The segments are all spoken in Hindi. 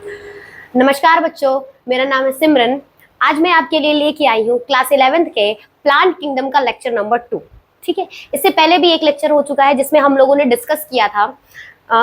नमस्कार बच्चों, मेरा नाम है सिमरन। आज मैं आपके लिए लेके आई हूँ क्लास 11th के प्लांट किंगडम का लेक्चर नंबर 2। ठीक है, इससे पहले भी एक लेक्चर हो चुका है जिसमें हम लोगों ने डिस्कस किया था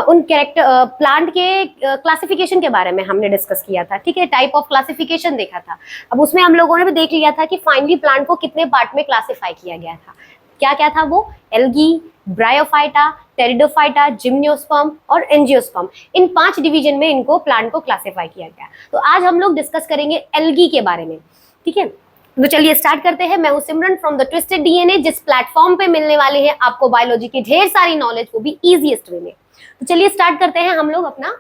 उन कैरेक्टर प्लांट के क्लासिफिकेशन के बारे में हमने डिस्कस किया था। ठीक है, टाइप ऑफ क्लासिफिकेशन देखा था। अब उसमें हम लोगों ने भी देख लिया था कि फाइनली प्लांट को कितने पार्ट में क्लासिफाई किया गया था। क्या क्या था वो? एल्गी, ब्रायोफाइटा, टेरिडोफाइटा, जिम्नोस्पर्म और एंजियोस्पर्म। इन 5 डिवीजन में इनको प्लांट को क्लासिफाई किया गया। तो आज हम लोग डिस्कस करेंगे एल्गी के बारे में। ठीक है, तो चलिए स्टार्ट करते हैं। मैं हूं सिमरन फ्रॉम द ट्विस्टेड डीएनए, जिस प्लेटफॉर्म पे मिलने वाले हैं आपको बायोलॉजी की ढेर सारी नॉलेज, वो भी इजीएस्ट वे में। तो चलिए स्टार्ट करते हैं हम लोग अपना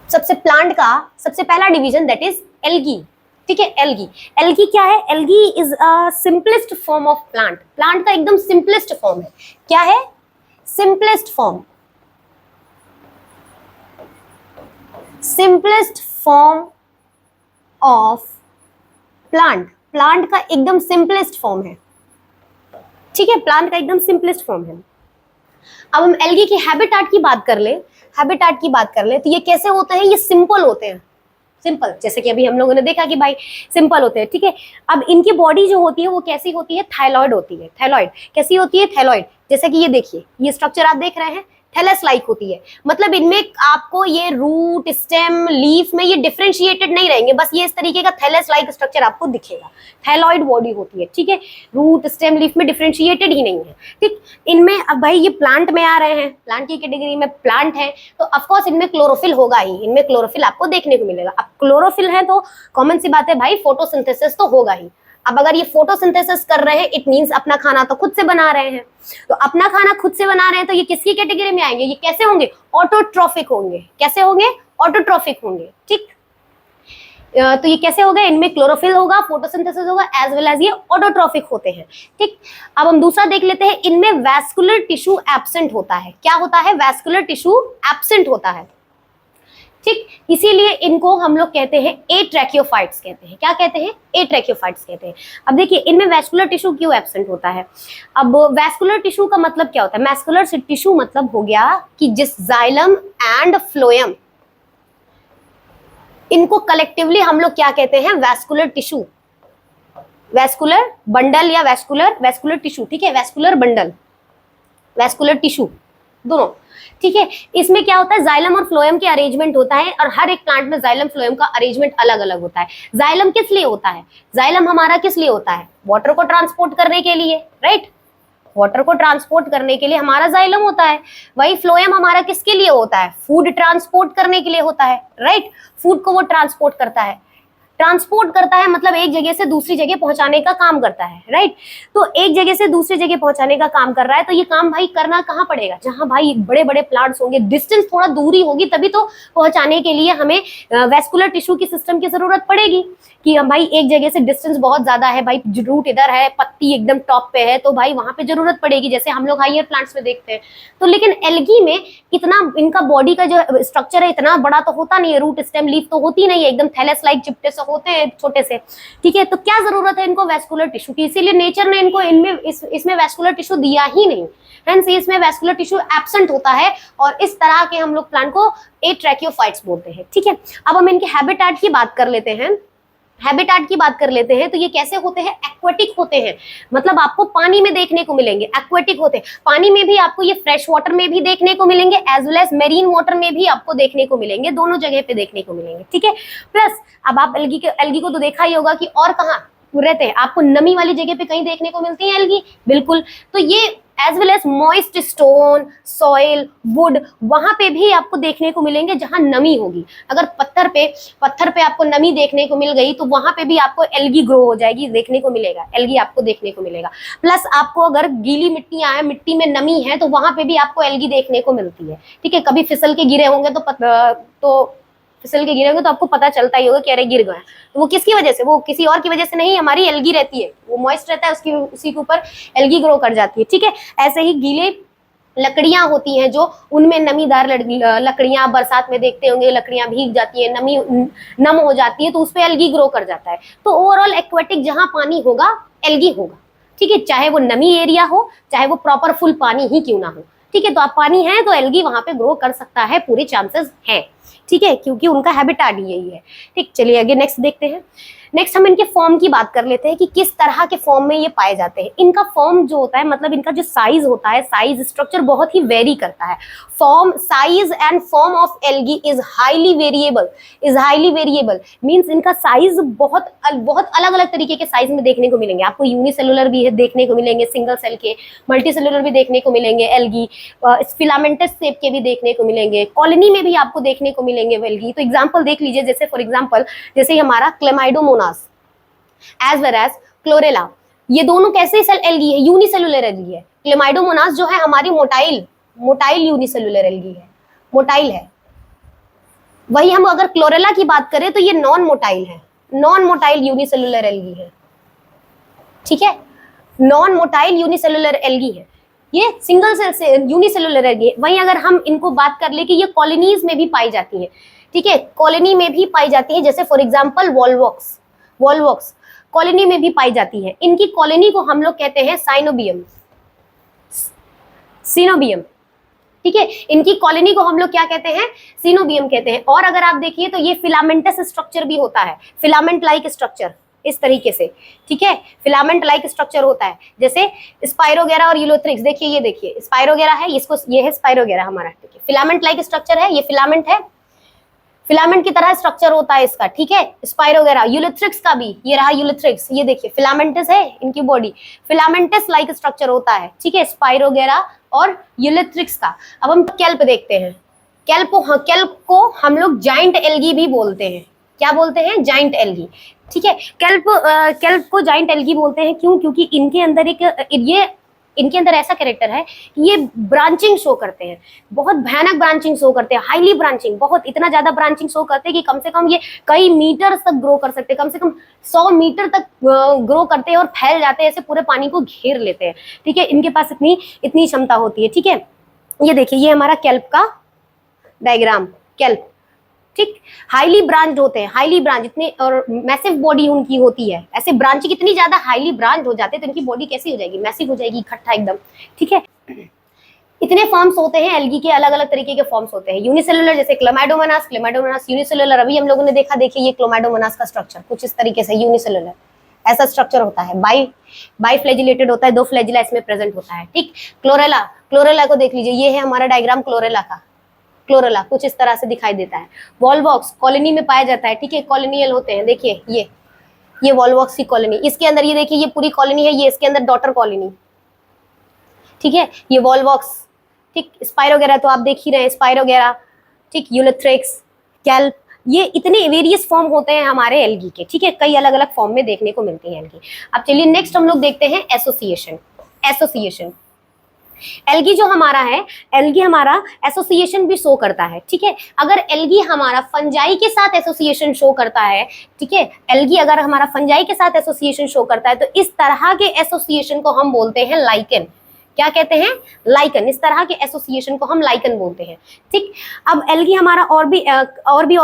सबसे प्लांट का सबसे पहला डिवीजन, दैट इज एल्गी। ठीक है, एल्गी। एल्गी क्या है? Algae is a simplest form of plant. Plant का एकदम सिंपलेस्ट फॉर्म है। क्या है? Simplest form. Simplest form of plant. Plant का एकदम सिंपलेस्ट फॉर्म है। ठीक है, प्लांट का एकदम सिंपलेस्ट फॉर्म है। अब हम एल्गी की हैबिटाट की बात कर ले। हैबिटाट की बात कर ले तो ये कैसे होते हैं? ये सिंपल होते हैं। सिंपल, जैसे कि अभी हम लोगों ने देखा कि भाई सिंपल होते हैं। ठीक है, अब इनकी बॉडी जो होती है वो कैसी होती है? थायलॉइड होती है। थायलॉइड कैसी होती है? थायलॉइड। जैसे कि ये देखिए, ये स्ट्रक्चर आप देख रहे हैं, थैलस लाइक होती है। मतलब इनमें आपको ये रूट, स्टेम, लीफ में ये डिफरेंशिएटेड नहीं रहेंगे, बस ये इस तरीके का थैलस लाइक स्ट्रक्चर आपको दिखेगा। थायलॉइड बॉडी होती है। ठीक है, रूट, स्टेम, लीफ में डिफरेंशिएटेड ही नहीं है। ठीक, इनमें अब भाई ये प्लांट में आ रहे हैं, प्लांट की कैटेगरी में प्लांट है, तो ऑफकोर्स इनमें क्लोरोफिल होगा ही। इनमें क्लोरोफिल आपको देखने को मिलेगा। अब क्लोरोफिल है तो कॉमन सी बात है भाई, फोटोसिंथेसिस तो होगा ही। अब अगर ये फोटोसिंथेसिस कर रहे हैं, इट मींस अपना खाना तो खुद से बना रहे हैं। तो अपना खाना खुद से बना रहे हैं तो ये किसकी कैटेगरी में आएंगे? ये कैसे होंगे? ऑटोट्रॉफिक होंगे। कैसे होंगे? ऑटोट्रॉफिक होंगे। ठीक, तो ये कैसे होगा? इनमें क्लोरोफिल होगा, फोटोसिंथेसिस होगा, एज वेल एज ये ऑटोट्रॉफिक होते हैं। ठीक, अब हम दूसरा देख लेते हैं। इनमें वैस्कुलर टिश्यू एब्सेंट होता है। क्या होता है? वैस्कुलर टिश्यू एब्सेंट होता है। ठीक, इसीलिए इनको हम लोग कहते हैं एट्रैकियोफाइट्स कहते हैं। क्या कहते हैं? एट्रैकियोफाइट्स कहते हैं। अब देखिए, इनमें वैस्कुलर टिश्यू क्यों एब्सेंट होता है? अब वैस्कुलर टिश्यू का मतलब क्या होता है? वैस्कुलर टिश्यू मतलब हो गया कि जिस जाइलम एंड फ्लोएम, इनको कलेक्टिवली हम लोग क्या कहते हैं? वैस्कुलर टिश्यू, वैस्कुलर बंडल या वैस्कुलर टिश्यू। ठीक है, वैस्कुलर बंडल, वैस्कुलर टिश्यू दोनों। ठीक है, इसमें क्या होता है? जाइलम और फ्लोएम के अरेंजमेंट होता है, और हर एक प्लांट में जाइलम फ्लोएम का अरेंजमेंट अलग अलग होता है। जाइलम किस लिए होता है? जाइलम हमारा किस लिए होता है? वाटर को ट्रांसपोर्ट करने के लिए, राइट? वाटर को ट्रांसपोर्ट करने के लिए हमारा जाइलम होता है। वही फ्लोएम हमारा किसके लिए होता है? फूड ट्रांसपोर्ट करने के लिए होता है, राइट? फूड को वो ट्रांसपोर्ट करता है। ट्रांसपोर्ट करता है मतलब एक जगह से दूसरी जगह पहुंचाने का काम करता है, राइट? तो एक जगह से दूसरी जगह पहुंचाने का काम कर रहा है, तो ये काम भाई करना कहाँ पड़ेगा? जहां भाई बड़े बड़े प्लांट्स होंगे, डिस्टेंस थोड़ा दूरी होगी, तभी तो पहुंचाने के लिए हमें वैस्कुलर टिश्यू की सिस्टम की जरूरत पड़ेगी। कि हम भाई एक जगह से डिस्टेंस बहुत ज्यादा है, भाई रूट इधर है, पत्ती एकदम टॉप पे है, तो भाई वहां पे जरूरत पड़ेगी, जैसे हम लोग हायर प्लांट्स में देखते हैं। तो लेकिन एल्गी में इतना इनका बॉडी का जो स्ट्रक्चर है इतना बड़ा तो होता नहीं है, रूट, स्टेम, लीफ तो होती नहीं है, एकदम थैलस लाइक चिपटे से होते हैं, छोटे से। ठीक है, तो क्या जरूरत है इनको वैस्कुलर टिश्यू की? इसीलिए नेचर ने इनको इनमें इसमें वैस्कुलर टिश्यू दिया ही नहीं। हेंस इसमें वैस्कुलर टिश्यू एब्सेंट होता है, और इस तरह के हम लोग प्लांट को एट्रैकियोफाइट्स बोलते हैं। ठीक है, अब हम इनके हैबिटेट की बात कर लेते हैं। हैबिटेट की बात कर लेते हैं तो ये कैसे होते हैं? एक्वेटिक होते हैं। मतलब आपको पानी में देखने को मिलेंगे, एक्वेटिक होते हैं। पानी में भी आपको ये फ्रेश वाटर में भी देखने को मिलेंगे, as well as marine water में भी आपको देखने को मिलेंगे, दोनों जगह पे देखने को मिलेंगे। ठीक है, प्लस अब आप एल्गी को तो देखा ही होगा कि और कहाँ रहते हैं, आपको नमी वाली जगह पे कहीं देखने को मिलती है एल्गी, बिल्कुल। तो ये as well as moist stone, soil, wood, वहां पे भी आपको देखने को मिलेंगे जहां नमी होगी। अगर पत्थर पे आपको नमी देखने को मिल गई तो वहां पे भी आपको एल्गी ग्रो हो जाएगी, देखने को मिलेगा, एल्गी आपको देखने को मिलेगा। प्लस आपको अगर गीली मिट्टियां हैं, मिट्टी में नमी है, तो वहां पे भी आपको एल्गी देखने को मिलती है। ठीक है, कभी फिसल के गिरे होंगे तो फिसल के गिरेंगे तो आपको पता चलता ही होगा कि अरे गिर गए। तो वो किसकी वजह से? वो किसी और की वजह से नहीं, हमारी एल्गी रहती है, वो मॉइस्ट रहता है, उसी के ऊपर एल्गी ग्रो कर जाती है। ठीक है, ऐसे ही गीले लकड़ियां होती हैं जो, उनमें नमीदार लकड़ियां, बरसात में देखते होंगे लकड़ियां भीग जाती है, नमी नम हो जाती है, तो उस पर एल्गी ग्रो कर जाता है। तो ओवरऑल एक्वेटिक जहां पानी होगा एल्गी होगा। ठीक है, चाहे वो नमी एरिया हो, चाहे वो प्रॉपर फुल पानी ही क्यों ना हो। ठीक है, तो आप पानी है तो एल्गी वहां पे ग्रो कर सकता है, पूरे चांसेस हैं, ठीक है, क्योंकि उनका हैबिटेट ही यही है। ठीक, चलिए आगे नेक्स्ट देखते हैं। नेक्स्ट हम इनके फॉर्म की बात कर लेते हैं कि किस तरह के फॉर्म में ये पाए जाते हैं। इनका फॉर्म जो होता है, मतलब इनका जो साइज होता है, साइज स्ट्रक्चर बहुत ही वेरी करता है। Form, size and form of algae is highly variable, means इनका साइज बहुत अलग अलग तरीके के साइज में देखने को मिलेंगे आपको। यूनिसेलुलर भी है देखने को मिलेंगे, सिंगल सेल के, मल्टी सेलुलर भी देखने को मिलेंगे एल्गी, फिलामेंटस शेप के भी देखने को मिलेंगे, कॉलोनी में भी आपको देखने को मिलेंगे एल्गी। तो एग्जांपल देख लीजिए, जैसे फॉर एग्जांपल जैसे हमारा chlamydomonas as well as chlorella, ये दोनों कैसे सेल एल्गी है, यूनिसेलुलर एल्गी है। क्लेमाइडोमोनास जो है हमारी मोटाइल यूनिसेलुलर एल्गी है, मोटाइल है। वही हम अगर क्लोरेला की बात करें तो ये नॉन मोटाइल यूनिसेलुलर एल्गी है, ठीक है, नॉन मोटाइल यूनिसेलुलर एल्गी है। ये सिंगल सेल से यूनिसेलुलर एल्गी है। वहीं अगर हम इनको बात कर ले कि ये कॉलोनीज में भी पाई जाती है, ठीक है, कॉलोनी में भी पाई जाती है, जैसे फॉर एग्जांपल वॉल्वॉक्स कॉलोनी में भी पाई जाती है। इनकी कॉलोनी को हम लोग कहते हैं सिनोबियम, ठीक है, इनकी कॉलोनी को हम लोग क्या कहते हैं, सिनोबियम कहते हैं। और अगर आप देखिए तो ये फिलामेंटस स्ट्रक्चर भी होता है, फिलामेंट लाइक स्ट्रक्चर इस तरीके से, ठीक है, फिलामेंट लाइक स्ट्रक्चर होता है, जैसे स्पाइरोगेरा और यूलोथ्रिक्स। देखिए ये देखिए स्पाइरोगेरा है, इसको ये है स्पाइरोगेरा हमारा, ठीक है, फिलामेंट लाइक स्ट्रक्चर है, ये फिलामेंट है, फिलामेंट की तरह स्ट्रक्चर होता है इसका, ठीक है, स्पाइरोगेरा। यूलोथ्रिक्स का भी, ये रहा यूलोथ्रिक्स, ये देखिए फिलामेंटस है इनकी बॉडी, फिलामेंटस लाइक स्ट्रक्चर होता है, ठीक है, स्पाइरोगेरा और यूलोथ्रिक्स का। अब हम केल्प देखते हैं। केल्प को हम लोग जाइंट एल्गी भी बोलते हैं। क्या बोलते हैं, जाइंट एल्गी, ठीक है। केल्प को जाइंट एल्गी बोलते हैं, क्यों, क्योंकि इनके अंदर ऐसा कैरेक्टर है कि ये ब्रांचिंग शो करते हैं, बहुत भयानक ब्रांचिंग शो करते हैं, हाईली ब्रांचिंग, बहुत इतना ज्यादा ब्रांचिंग शो करते हैं कि कम से कम ये कई मीटर तक ग्रो कर सकते हैं, कम से कम 100 मीटर तक ग्रो करते हैं और फैल जाते हैं, ऐसे पूरे पानी को घेर लेते हैं, ठीक है, इनके पास इतनी क्षमता होती है, ठीक है। ये देखिए ये हमारा केल्प का डायग्राम, केल्प, ठीक, हाईली ब्रांच होते हैं, हाईली ब्रांच, इतने और मैसिव बॉडी उनकी होती है। ऐसे ब्रांच कितनी ज्यादा हाईली ब्रांच हो जाते हैं तो इनकी बॉडी कैसी हो जाएगी, मैसिव हो जाएगी, इकट्ठा एकदम, ठीक है। इतने फॉर्म्स होते हैं एल्गी के, अलग अलग तरीके के फॉर्म्स होते हैं। यूनिसेलुलर जैसे क्लेमाइडोमोनास यूनिसेलुलर, अभी हम लोगों ने देखा, देखिए ये क्लेमाइडोमोनास का स्ट्रक्चर कुछ इस तरीके से यूनिसेलुलर ऐसा स्ट्रक्चर होता है, बाई फ्लैजिलेटेड होता है, 2 फ्लैजिला इसमें प्रेजेंट होता है, ठीक। क्लोरेला को देख लीजिए, ये है हमारा डायग्राम क्लोरेला का, क्लोरेला कुछ इस तरह से दिखाई देता है। वॉल्वॉक्स कॉलोनी में पाया जाता है, ठीक है, कॉलोनियल होते हैं, देखिए ये वॉल्वॉक्स की कॉलोनी, इसके अंदर ये देखिए ये पूरी कॉलोनी है, ये इसके अंदर डॉटर कॉलोनी, ठीक है, ये वॉल्वॉक्स, ठीक। स्पाइरोगेरा तो आप देख ही रहे हैं, स्पाइरोगेरा, ठीक, यूलोथ्रिक्स, केल्प, ये इतने वेरियस फॉर्म होते हैं हमारे एल्गी के, ठीक है, कई अलग अलग फॉर्म में देखने को मिलती है एल्गी। अब चलिए नेक्स्ट हम लोग देखते हैं एसोसिएशन। एल्गी जो हमारा है, एल्गी हमारा एसोसिएशन भी शो करता है, ठीक है। अगर एल्गी हमारा फंजाई के साथ एसोसिएशन शो करता है, ठीक है, एल्गी अगर हमारा फंजाई के साथ एसोसिएशन शो करता है तो इस तरह के एसोसिएशन को हम बोलते हैं लाइकन। क्या कहते हैं, लाइकन। इस तरह के एसोसिएशन को हम लाइकन बोलते हैं, ठीक। अब एल्गी हमारा और भी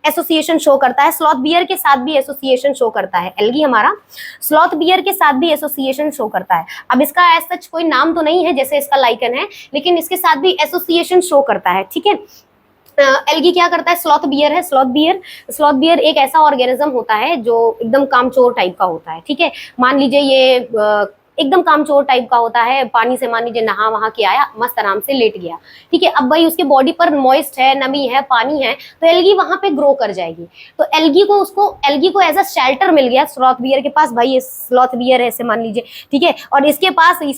एसोसिएशन शो करता है, स्लॉथ बियर के साथ भी एसोसिएशन शो करता है। एल्गी हमारा स्लॉथ बियर के साथ भी एसोसिएशन शो करता है। अब इसका एज सच कोई नाम तो नहीं है जैसे इसका लाइकन है, लेकिन इसके साथ भी एसोसिएशन शो करता है, ठीक है। एल्गी क्या करता है, स्लॉथ बियर एक ऐसा ऑर्गेनिज्म होता है जो एकदम कामचोर टाइप का होता है, ठीक है। मान लीजिए ये एकदम कामचोर टाइप का होता है, पानी से मान लीजिए नहा वहा के आया, मस्त आराम से लेट गया, ठीक है। अब भाई उसके बॉडी पर मॉइस्ट है, नमी है, पानी है, तो एल्गी वहां पे ग्रो कर जाएगी। तो एल्गी को एज अ शेल्टर मिल गया स्लॉथ बियर के पास, भाई ये स्लॉथ बियर है ऐसे मान लीजिए, ठीक है, और इसके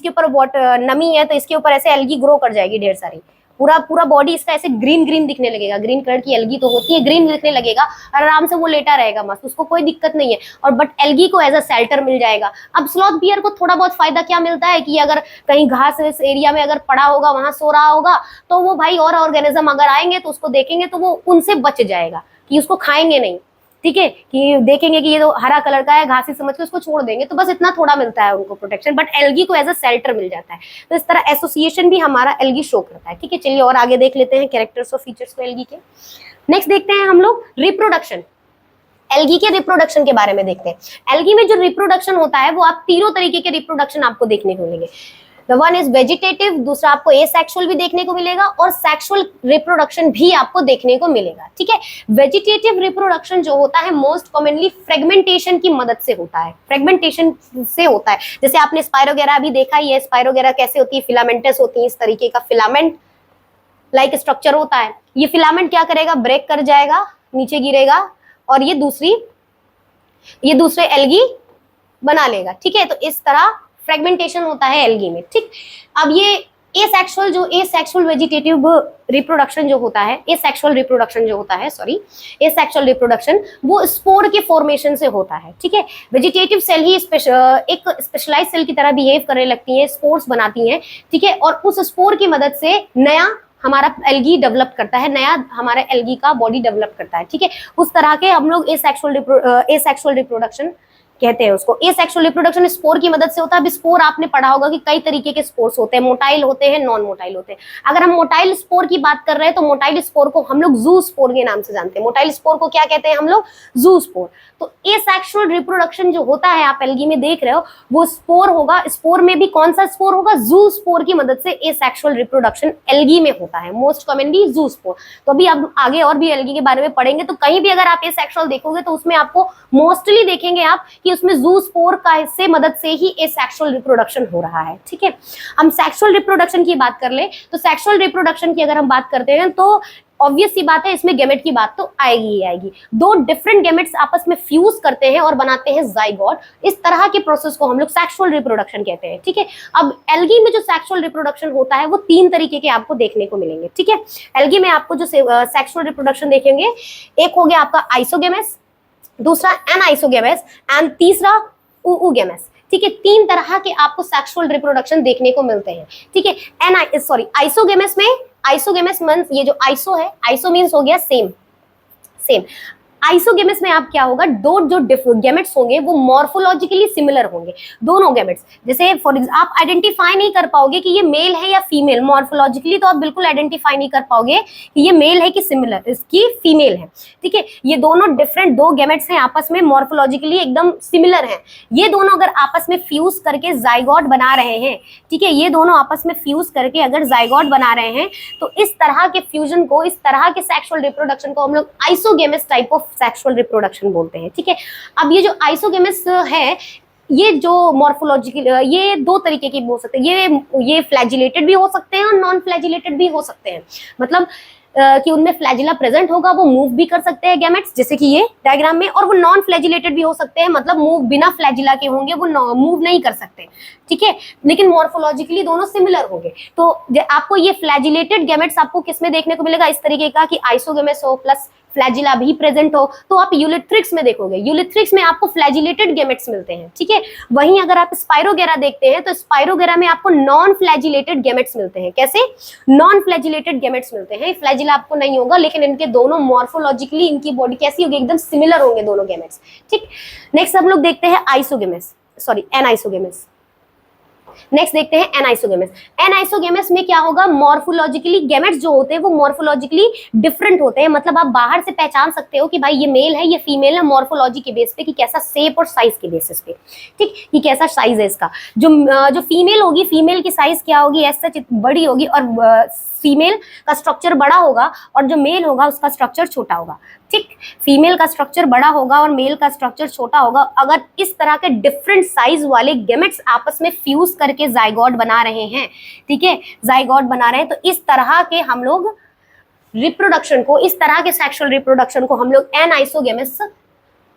ऊपर नमी है तो इसके ऊपर ऐसे एल्गी ग्रो कर जाएगी ढेर सारी, पूरा बॉडी इसका ऐसे ग्रीन दिखने लगेगा, ग्रीन कलर की एल्गी तो होती है, ग्रीन दिखने लगेगा और आराम से वो लेटा रहेगा मस्त, उसको कोई दिक्कत नहीं है। और बट एल्गी को एज अ शेल्टर मिल जाएगा। अब स्लॉथ बियर को थोड़ा बहुत फायदा क्या मिलता है कि अगर कहीं घास इस एरिया में अगर पड़ा होगा, वहां सो रहा होगा, तो वो भाई और ऑर्गेनिज्म अगर आएंगे तो उसको देखेंगे तो वो उनसे बच जाएगा, कि उसको खाएंगे नहीं, ठीक है, कि देखेंगे कि ये तो हरा कलर का है, घासी समझ के उसको छोड़ देंगे, तो बस इतना थोड़ा मिलता है उनको प्रोटेक्शन, बट एल्गी को एज अ शेल्टर मिल जाता है। तो इस तरह एसोसिएशन भी हमारा एल्गी शो करता है, ठीक है। चलिए और आगे देख लेते हैं कैरेक्टर्स और फीचर्स को एल्गी के। नेक्स्ट देखते हैं हम लोग रिप्रोडक्शन, एल्गी के रिप्रोडक्शन के बारे में देखते हैं। एल्गी में जो रिप्रोडक्शन होता है वो आप तीनों तरीके के रिप्रोडक्शन आपको देखने को मिलेंगे। द वन इज वेजिटेटिव, दूसरा आपको एसेक्सुअल भी देखने को मिलेगा और सेक्सुअल रिप्रोडक्शन भी आपको देखने को मिलेगा, ठीक है। वेजिटेटिव रिप्रोडक्शन जो होता है मोस्ट कॉमनली फ्रेगमेंटेशन की मदद से होता है, फ्रेगमेंटेशन से होता है। जैसे आपने स्पाइरोगेरा भी देखा ही है, स्पाइरोगेरा कैसे होती है, फिलामेंटस होती है, इस तरीके का फिलामेंट लाइक स्ट्रक्चर होता है। ये फिलामेंट क्या करेगा, ब्रेक कर जाएगा, नीचे गिरेगा और ये दूसरे एल्गी बना लेगा, ठीक है। तो इस तरह फ्रेगमेंटेशन होता है एल्गी में, ठीक। अब ये एसेक्सुअल वेजिटेटिव रिप्रोडक्शन जो होता है, एसेक्सुअल रिप्रोडक्शन वो स्पोर के फॉर्मेशन से होता है, ठीक है। वेजिटेटिव सेल ही एक स्पेशलाइज्ड सेल की तरह बिहेव करने लगती है, स्पोर्स बनाती हैं, ठीक है। और उस स्पोर की मदद से नया हमारा एल्गी डेवलप करता है, नया हमारा एल्गी का बॉडी डेवलप करता है, ठीक है। उस तरह के हम लोग एसेक्सुअल रिप्रोडक्शन कहते हैं उसको। एसेक्सुअल रिप्रोडक्शन स्पोर की मदद से होता है। अब स्पोर आपने पढ़ा होगा कि कई तरीके के स्पोर्स होते हैं, मोटाइल होते हैं, नॉन मोटाइल होते हैं। अगर हम मोटाइल स्पोर की बात कर रहे हैं तो मोटाइल स्पोर को हम लोग जू स्पोर के नाम से जानते हैं। मोटाइल स्पोर को क्या कहते हैं हम लोग, जू स्पोर। तो एसेक्सुअल रिप्रोडक्शन जो होता है आप एल्गी में देख रहे हो वो स्पोर होगा। स्पोर में भी कौन सा स्पोर होगा, जू स्पोर की मदद से एसेक्सुअल रिप्रोडक्शन एल्गी में होता है, मोस्ट कॉमनली जू स्पोर। तो अभी अब आगे और भी एल्गी के बारे में पढ़ेंगे, तो कहीं भी अगर आप एसेक्सुअल देखोगे तो उसमें आपको मोस्टली देखेंगे आप कि उसमें जू स्पोर का से मदद से ही एसेक्सुअल रिप्रोडक्शन हो रहा है, ठीक है। हम सेक्सुअल रिप्रोडक्शन की बात कर ले तो सेक्सुअल रिप्रोडक्शन की अगर हम बात करते हैं तो ऑब्वियस सी बात है इसमें गैमेट की बात तो आएगी ही आएगी। दो डिफरेंट गैमेट्स आपस में फ्यूज करते हैं और बनाते हैं जाइगोट। इस तरह के प्रोसेस को हम लोग सेक्सुअल रिप्रोडक्शन कहते हैं, ठीक है। अब एल्गी में जो सेक्सुअल रिप्रोडक्शन होता है वो 3 तरीके के आपको देखने को मिलेंगे, ठीक है। एल्गी में आपको जो सेक्सुअल रिप्रोडक्शन देखेंगे, एक हो गया आपका आइसोगेमस, दूसरा एनाइसोगेमस एंड तीसरा oogemus, ठीक है। 3 तरह के आपको सेक्सुअल रिप्रोडक्शन देखने को मिलते हैं, ठीक है। आइसोगेमस मींस ये जो आइसो है, आइसो मींस हो गया सेम। आइसोगेमस में आप क्या होगा, दो जो गैमेट्स होंगे वो मॉर्फोलॉजिकली सिमिलर होंगे, दोनों गैमेट्स। जैसे फॉर आप आइडेंटिफाई नहीं कर पाओगे कि ये मेल है या फीमेल, मॉर्फोलॉजिकली तो आप बिल्कुल आइडेंटिफाई नहीं कर पाओगे कि ये मेल है कि सिमिलर इसकी फीमेल है, ठीक है। ये दोनों डिफरेंट 2 गैमेट्स हैं, आपस में मॉर्फोलॉजिकली एकदम सिमिलर हैं। ये दोनों अगर आपस में फ्यूज करके जाइगोट बना रहे हैं, ठीक है, ये दोनों आपस में फ्यूज करके अगर जाइगोट बना रहे हैं तो इस तरह के फ्यूजन को, इस तरह के सेक्सुअल रिप्रोडक्शन को हम लोग isogamous type of sexual reproduction बोलते हैं, ठीक है। अब ये जो आइसोगेमस है, ये जो मॉर्फोलॉजिकल, ये 2 तरीके के हो सकते हैं। ये फ्लैजिलेटेड भी हो सकते हैं और नॉन फ्लैजिलेटेड भी हो सकते हैं। मतलब कि उनमें फ्लैजिला प्रेजेंट होगा, वो मूव भी कर सकते हैं गैमेट्स, जैसे कि ये डायग्राम में, और वो नॉन फ्लैजिलेटेड भी हो सकते हैं, मतलब मूव बिना फ्लैजिला के होंगे, वो मूव नहीं कर सकते, ठीक है। लेकिन मॉर्फोलॉजिकली दोनों सिमिलर होंगे। तो आपको ये फ्लैजिलेटेड गैमेट्स आपको किसमें देखने को मिलेगा, इस तरीके का कि आइसोगेमस हो प्लस फ्लैजिला भी प्रेजेंट हो, तो आप यूलिथ्रिक्स में देखोगे। यूलिथ्रिक्स में आपको फ्लैजिलेटेड गैमेट्स मिलते हैं, ठीक है। वहीं अगर आप स्पाइरोगेरा देखते हैं तो स्पाइरोगेरा में आपको नॉन फ्लैजिलेटेड गैमेट्स मिलते हैं। कैसे नॉन फ्लैजिलेटेड गैमेट्स मिलते हैं, फ्लैजिला आपको नहीं होगा, लेकिन इनके दोनों मॉर्फोलॉजिकली इनकी बॉडी कैसी होगी, एकदम सिमिलर होंगे दोनों गैमेट्स, ठीक। नेक्स्ट हम लोग देखते हैं एनाइसोगेमस। नेक्स्ट देखते हैं एनाइसोगेमस। एनाइसोगेमस में क्या होगा, मॉर्फोलॉजिकली गैमेट्स जो होते हैं वो मॉर्फोलॉजिकली डिफरेंट होते हैं। मतलब आप बाहर से पहचान सकते हो कि भाई ये मेल है, ये फीमेल है, मॉर्फोलॉजी के बेस पे, कि कैसा शेप और साइज के बेसिस पे, ठीक, कि कैसा साइज है इसका। जो फीमेल होगी, फीमेल की साइज क्या होगी, ऐसा बड़ी होगी, और फीमेल का स्ट्रक्चर बड़ा होगा और जो मेल होगा उसका स्ट्रक्चर छोटा होगा, ठीक। फीमेल का स्ट्रक्चर बड़ा होगा और मेल का स्ट्रक्चर छोटा होगा। अगर इस तरह के डिफरेंट साइज वाले गैमेट्स आपस में फ्यूज करके जाइगोट बना रहे हैं, ठीक है, जाइगोट बना रहे हैं, तो इस तरह के हम लोग रिप्रोडक्शन को, इस तरह के सेक्सुअल रिप्रोडक्शन को हम लोग anisogamous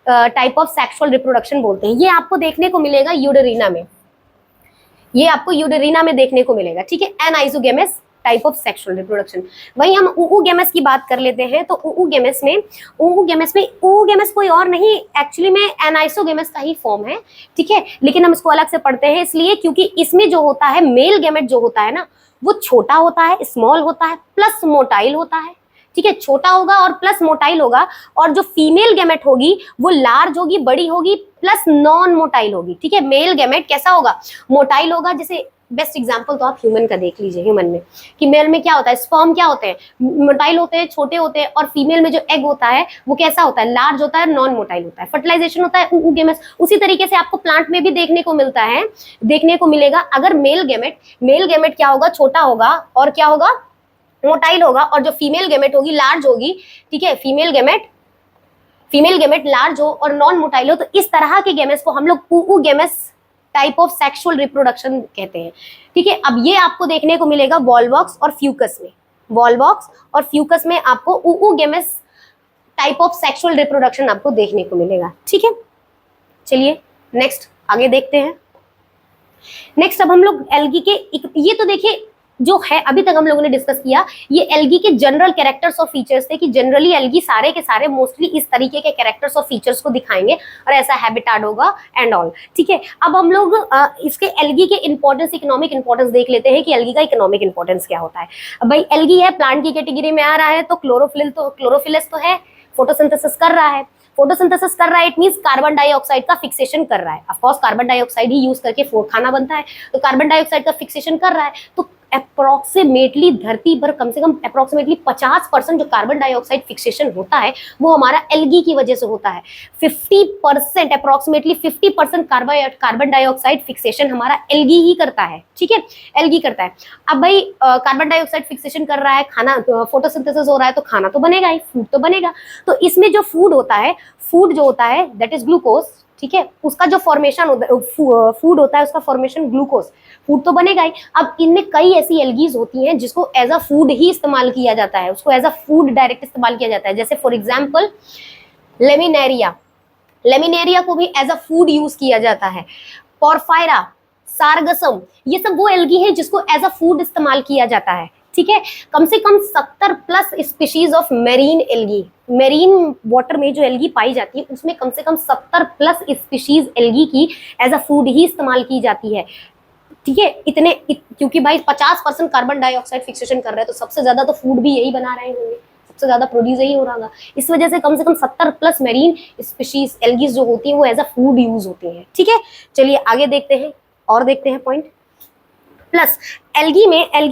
type of sexual reproduction बोलते हैं। ये आपको देखने को मिलेगा यूडेरिना में, ये आपको यूडेरिना में देखने को मिलेगा, ठीक है, anisogamous type of sexual reproduction. वहीं हम oogemus की बात कर लेते हैं, तो oogemus कोई और नहीं, एक्चुअली में एनाइसोगेमस का ही फॉर्म है, ठीक है, लेकिन हम इसको अलग से पढ़ते हैं इसलिए क्योंकि इसमें जो होता है मेल गैमेट जो होता है ना, वो छोटा होता है, स्मॉल होता है, प्लस मोटाइल होता है, ठीक है, छोटा होगा और प्लस मोटाइल होगा। और जो फीमेल गैमेट होगी वो लार्ज होगी, बड़ी होगी, प्लस नॉन मोटाइल होगी, ठीक है। मेल गैमेट कैसा होगा, मोटाइल होगा, जैसे बेस्ट एग्जांपल तो आप ह्यूमन का देख लीजिए। ह्यूमन में कि मेल में क्या होता है, स्पर्म क्या होते हैं, मोटाइल होते हैं, छोटे होते हैं, और फीमेल में जो एग होता है वो कैसा होता है, लार्ज होता है, नॉन मोटाइल होता है। फर्टिलाइजेशन होता है गैमेट्स। उसी तरीके से आपको प्लांट में भी देखने को मिलता है, देखने को मिलेगा। अगर मेल गैमेट क्या होगा, छोटा होगा, और क्या होगा, मोटाइल होगा, और जो फीमेल गैमेट होगी लार्ज होगी, ठीक है, फीमेल गैमेट लार्ज हो और नॉन मोटाइल हो, तो इस तरह के गैमेट्स को हम लोग ऊऊ gametes type of sexual reproduction कहते हैं। ठीक है, अब ये आपको देखने को मिलेगा वॉल्वॉक्स और फ्यूकस में। वॉल्वॉक्स और फ्यूकस में आपको ऊऊ gametes type of sexual reproduction आपको देखने को मिलेगा। ठीक है, चलिए नेक्स्ट आगे देखते हैं। नेक्स्ट अब हम लोग एल्गी के, ये तो देखिए जो है अभी तक हम लोगों ने डिस्कस किया, ये एल्गी के जनरल कैरेक्टर्स और फीचर्स थे कि जनरली एल्गी सारे के सारे मोस्टली इस तरीके के कैरेक्टर्स और फीचर्स को दिखाएंगे और ऐसा हैबिटेट होगा एंड ऑल। ठीक है, अब हम लोग इसके एल्गी के इंपॉर्टेंस, इकोनॉमिक इंपॉर्टेंस देख लेते हैं कि एल्गी का इकोनॉमिक इंपॉर्टेंस क्या होता है। अब भाई एल्गी है, प्लांट की कैटेगरी में आ रहा है, तो क्लोरोफिलस तो है, फोटोसिंथेसिस कर रहा है। फोटोसिंथेसिस कर रहा है, इट मींस कार्बन डाइऑक्साइड का फिक्सेशन कर रहा है। Of course carbon dioxide he use करके खाना बनता है, तो कार्बन डाइऑक्साइड का फिक्सेशन कर रहा है। तो अप्रोक्सीमेटली धरती पर कम से कम अप्रोक्सीमेटली 50% जो कार्बन डाइऑक्साइड फिक्सेशन होता है वो हमारा एल्गी की वजह से होता है। 50% अप्रोक्सीमेटली 50% कार्बन डाइऑक्साइड फिक्सेशन हमारा एल्गी ही करता है। ठीक है, एल्गी करता है। अब भाई कार्बन डाइऑक्साइड फिक्सेशन कर रहा है, खाना फोटोसिंथेसिस हो रहा है, तो खाना तो बनेगा ही, फूड तो बनेगा। तो इसमें जो फूड होता है, फूड जो होता है दैट इज ग्लूकोज। ठीक है, उसका जो फॉर्मेशन फूड होता है, उसका फॉर्मेशन ग्लूकोज, फूड तो बनेगा ही। अब इनमें कई ऐसी एल्गीज होती हैं जिसको एज अ फूड ही इस्तेमाल किया जाता है, उसको एज अ फूड डायरेक्ट इस्तेमाल किया जाता है। जैसे फॉर एग्जांपल लेमिनेरिया को भी एज अ फूड यूज किया जाता है। पोरफायरा, सारगसम, ये सब वो एल्गी है जिसको एज अ फूड इस्तेमाल किया जाता है। ठीक है, कम से कम 70 plus species of marine algae, marine water में जो एल्गी पाई जाती है उसमें कम से कम 70 प्लस स्पीशीज एल्गी की एज अ फूड ही इस्तेमाल की जाती है। ठीक है, क्योंकि भाई 50% कार्बन डाइऑक्साइड फिक्सेशन कर रहे हैं, तो सबसे ज्यादा तो फूड भी यही बना रहे होंगे, सबसे ज्यादा प्रोड्यूस यही हो रहा होगा। इस वजह से कम 70 प्लस मेरीन स्पीशीज एल्गीज जो होती है वो एज अ फूड यूज होती है। ठीक है, चलिए आगे देखते हैं और देखते हैं पॉइंट। प्लस एल्गी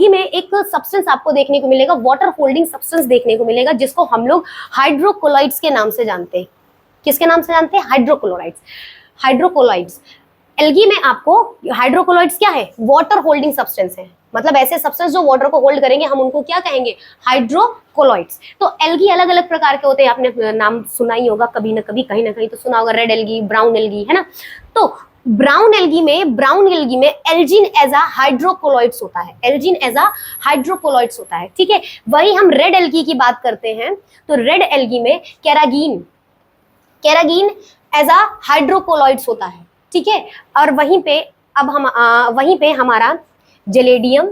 में एक सब्सटेंस आपको देखने को मिलेगा, वाटर होल्डिंग सब्सटेंस देखने को मिलेगा, जिसको हम लोग हाइड्रोकोलाइड्स के नाम से जानते हैं। किसके नाम से जानते हैं? हाइड्रोकोलाइड्स। एल्गी में आपको हाइड्रोकोलाइड्स क्या है? वाटर होल्डिंग सब्सटेंस है, मतलब ऐसे सब्सटेंस जो वाटर को होल्ड करेंगे, हम उनको क्या कहेंगे? हाइड्रोकोलाइड्स। तो एल्गी अलग अलग प्रकार के होते हैं, आपने नाम सुना ही होगा कभी ना कभी, कहीं ना कहीं तो सुना होगा, रेड एल्गी, ब्राउन एल्गी, है ना। तो ब्राउन एल्गी में एल्जीन एज अ हाइड्रोकोलाइड्स होता है, ठीक है। वही हम रेड एल्गी की बात करते हैं, तो रेड एल्गी में कैरागीन एज अ हाइड्रोकोलाइड्स होता है, ठीक है। और वहीं पे हमारा जेलेडियम,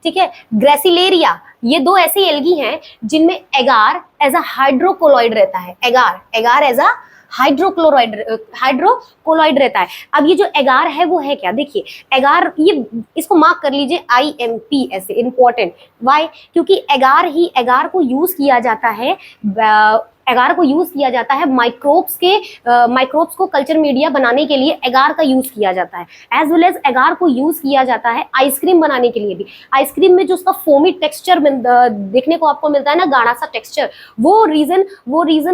ठीक है, ग्रेसिलेरिया, ये दो ऐसी एल्गी हैं जिनमें एगार एज अ हाइड्रोकोलाइड रहता है, एगार एज अ हाइड्रोकोलाइड रहता है। अब ये जो एगार है वो है क्या? देखिए एगार, ये इसको मार्क कर लीजिए IMP ऐसे, इंपॉर्टेंट। वाई? क्योंकि एगार को यूज किया जाता है माइक्रोब्स को कल्चर मीडिया बनाने के लिए एगार का यूज किया जाता है। एज वेल एज एगार को यूज किया जाता है आइसक्रीम बनाने के लिए भी। आइसक्रीम में जो उसका फोमी टेक्सचर देखने को आपको मिलता है ना, गाढ़ा सा टेक्सचर, वो रीजन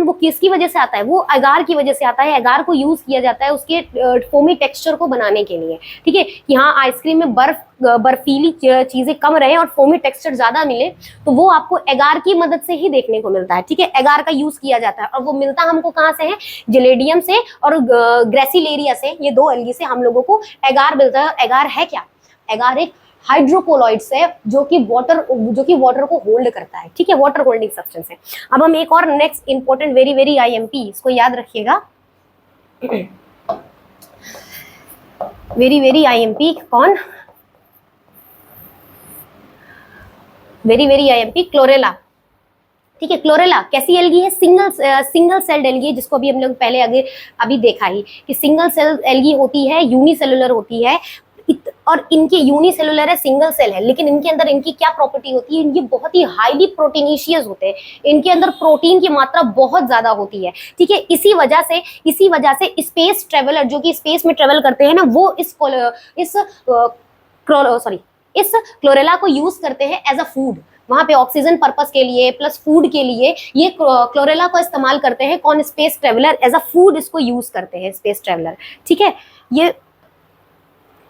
वो किसकी वजह से आता है? वो एगार की वजह से आता है। एगार को यूज किया जाता है उसके फोमी टेक्सचर को बनाने के लिए, ठीक है। कि हाँ, आइसक्रीम में बर्फीली चीजें कम रहे और फोमी टेक्सचर ज्यादा मिले, तो वो आपको एगार की मदद से ही देखने को मिलता है, ठीक है। एगार का यूज किया जाता है, और वो मिलता हमको कहाँ से है? जेलेडियम से और ग्रेसिलेरिया से। ये दो एल्गी से हम लोगों को एगार मिलता है। एगार है क्या? एगार एक हाइड्रोकोलाइड्स है जो कि वाटर को होल्ड करता है, ठीक है, वाटर होल्डिंग सब्सटेंस है। अब हम एक और नेक्स्ट इंपॉर्टेंट, वेरी IMP, इसको याद रखिएगा, वेरी IMP, कौन? वेरी IMP, क्लोरेला, ठीक है। क्लोरेला कैसी एल्गी है? सिंगल सेल्ड एल्गी है, जिसको अभी हम लोग पहले अभी देखा ही कि सिंगल सेल एल्गी होती है, यूनिसेलुलर होती है, और इनके यूनिसेलुलर है, सिंगल सेल है, लेकिन इनके अंदर इनकी क्या प्रॉपर्टी होती है? इनकी बहुत ही हाईली प्रोटीनिशियस होते हैं, इनके अंदर प्रोटीन की मात्रा बहुत ज्यादा होती है, ठीक है। इसी वजह से स्पेस ट्रेवलर जो कि स्पेस में ट्रेवल करते हैं ना, वो इस सॉरी, इस क्लोरेला को यूज करते हैं एज अ फूड, वहां पे ऑक्सीजन पर्पस के लिए प्लस फूड के लिए ये क्लोरेला को इस्तेमाल करते हैं। कौन? Space traveller, as a food इसको यूज करते हैं स्पेस ट्रेवलर, ठीक है, ये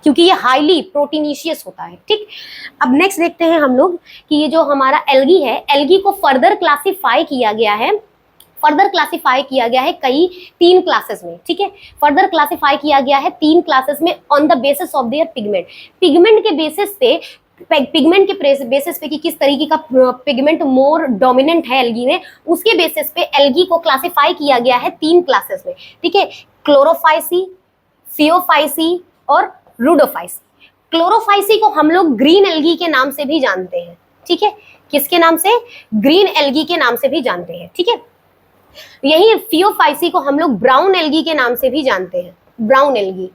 क्योंकि ये हाईली प्रोटीनिशियस होता है, ठीक। अब नेक्स्ट देखते हैं हम लोग कि ये जो हमारा एल्गी है, एल्गी को फर्दर क्लासिफाई किया गया है, फर्दर क्लासिफाई किया गया है कई 3 क्लासेस में, ठीक है, फर्दर क्लासिफाई किया गया है 3 क्लासेस में on the basis of their pigment, pigment के बेसिस पे, पिगमेंट के बेसिस पे कि किस तरीके का पिगमेंट मोर डोमिनेंट है एल्गी में, उसके बेसिस पे एल्गी को क्लासिफाई किया गया है 3 क्लासेस में, ठीक है, क्लोरोफाइसी, फियोफाइसी और रूडोफाइसी। क्लोरोफाइसी को हम लोग ग्रीन एल्गी के नाम से भी जानते हैं, ठीक है, किसके नाम से? ग्रीन एल्गी के नाम से भी जानते हैं, ठीक है। यही फियोफाइसी को हम लोग ब्राउन एल्गी के नाम से भी जानते हैं, ब्राउन एल्गी,